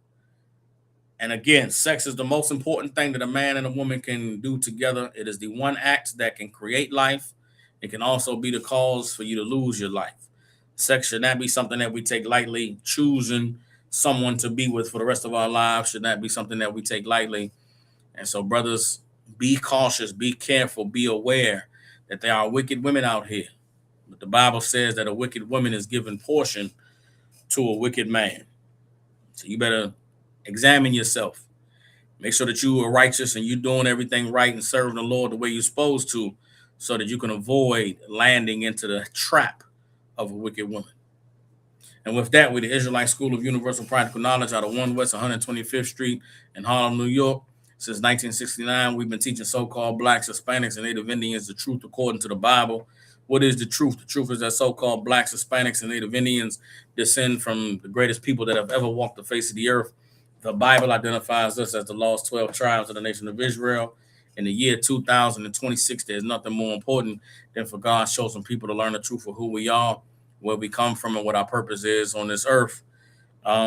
And again, sex is the most important thing that a man and a woman can do together. It is the one act that can create life. It can also be the cause for you to lose your life. Sex should not be something that we take lightly. Choosing someone to be with for the rest of our lives should not be something that we take lightly. And so, brothers, be cautious, be careful, be aware that there are wicked women out here. But the Bible says that a wicked woman is given portion to a wicked man. So you better examine yourself. Make sure that you are righteous and you're doing everything right and serving the Lord the way you're supposed to, so that you can avoid landing into the trap of a wicked woman. And with that, we're the Israelite School of Universal Practical Knowledge out of 1 West 125th Street in Harlem, New York. Since 1969, we've been teaching so-called Blacks, Hispanics, and Native Indians the truth according to the Bible. What is the truth? The truth is that so-called Blacks, Hispanics, and Native Indians descend from the greatest people that have ever walked the face of the earth. The Bible identifies us as the lost 12 tribes of the nation of Israel. In the year 2026, there's nothing more important than for God's chosen people to learn the truth of who we are, where we come from, and what our purpose is on this earth.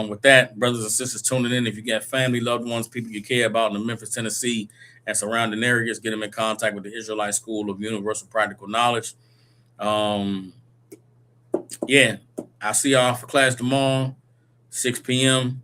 With that, brothers and sisters tuning in, if you got family, loved ones, people you care about in the Memphis, Tennessee, and surrounding areas, get them in contact with the Israelite School of Universal Practical Knowledge. I'll see y'all for class tomorrow, 6 p.m.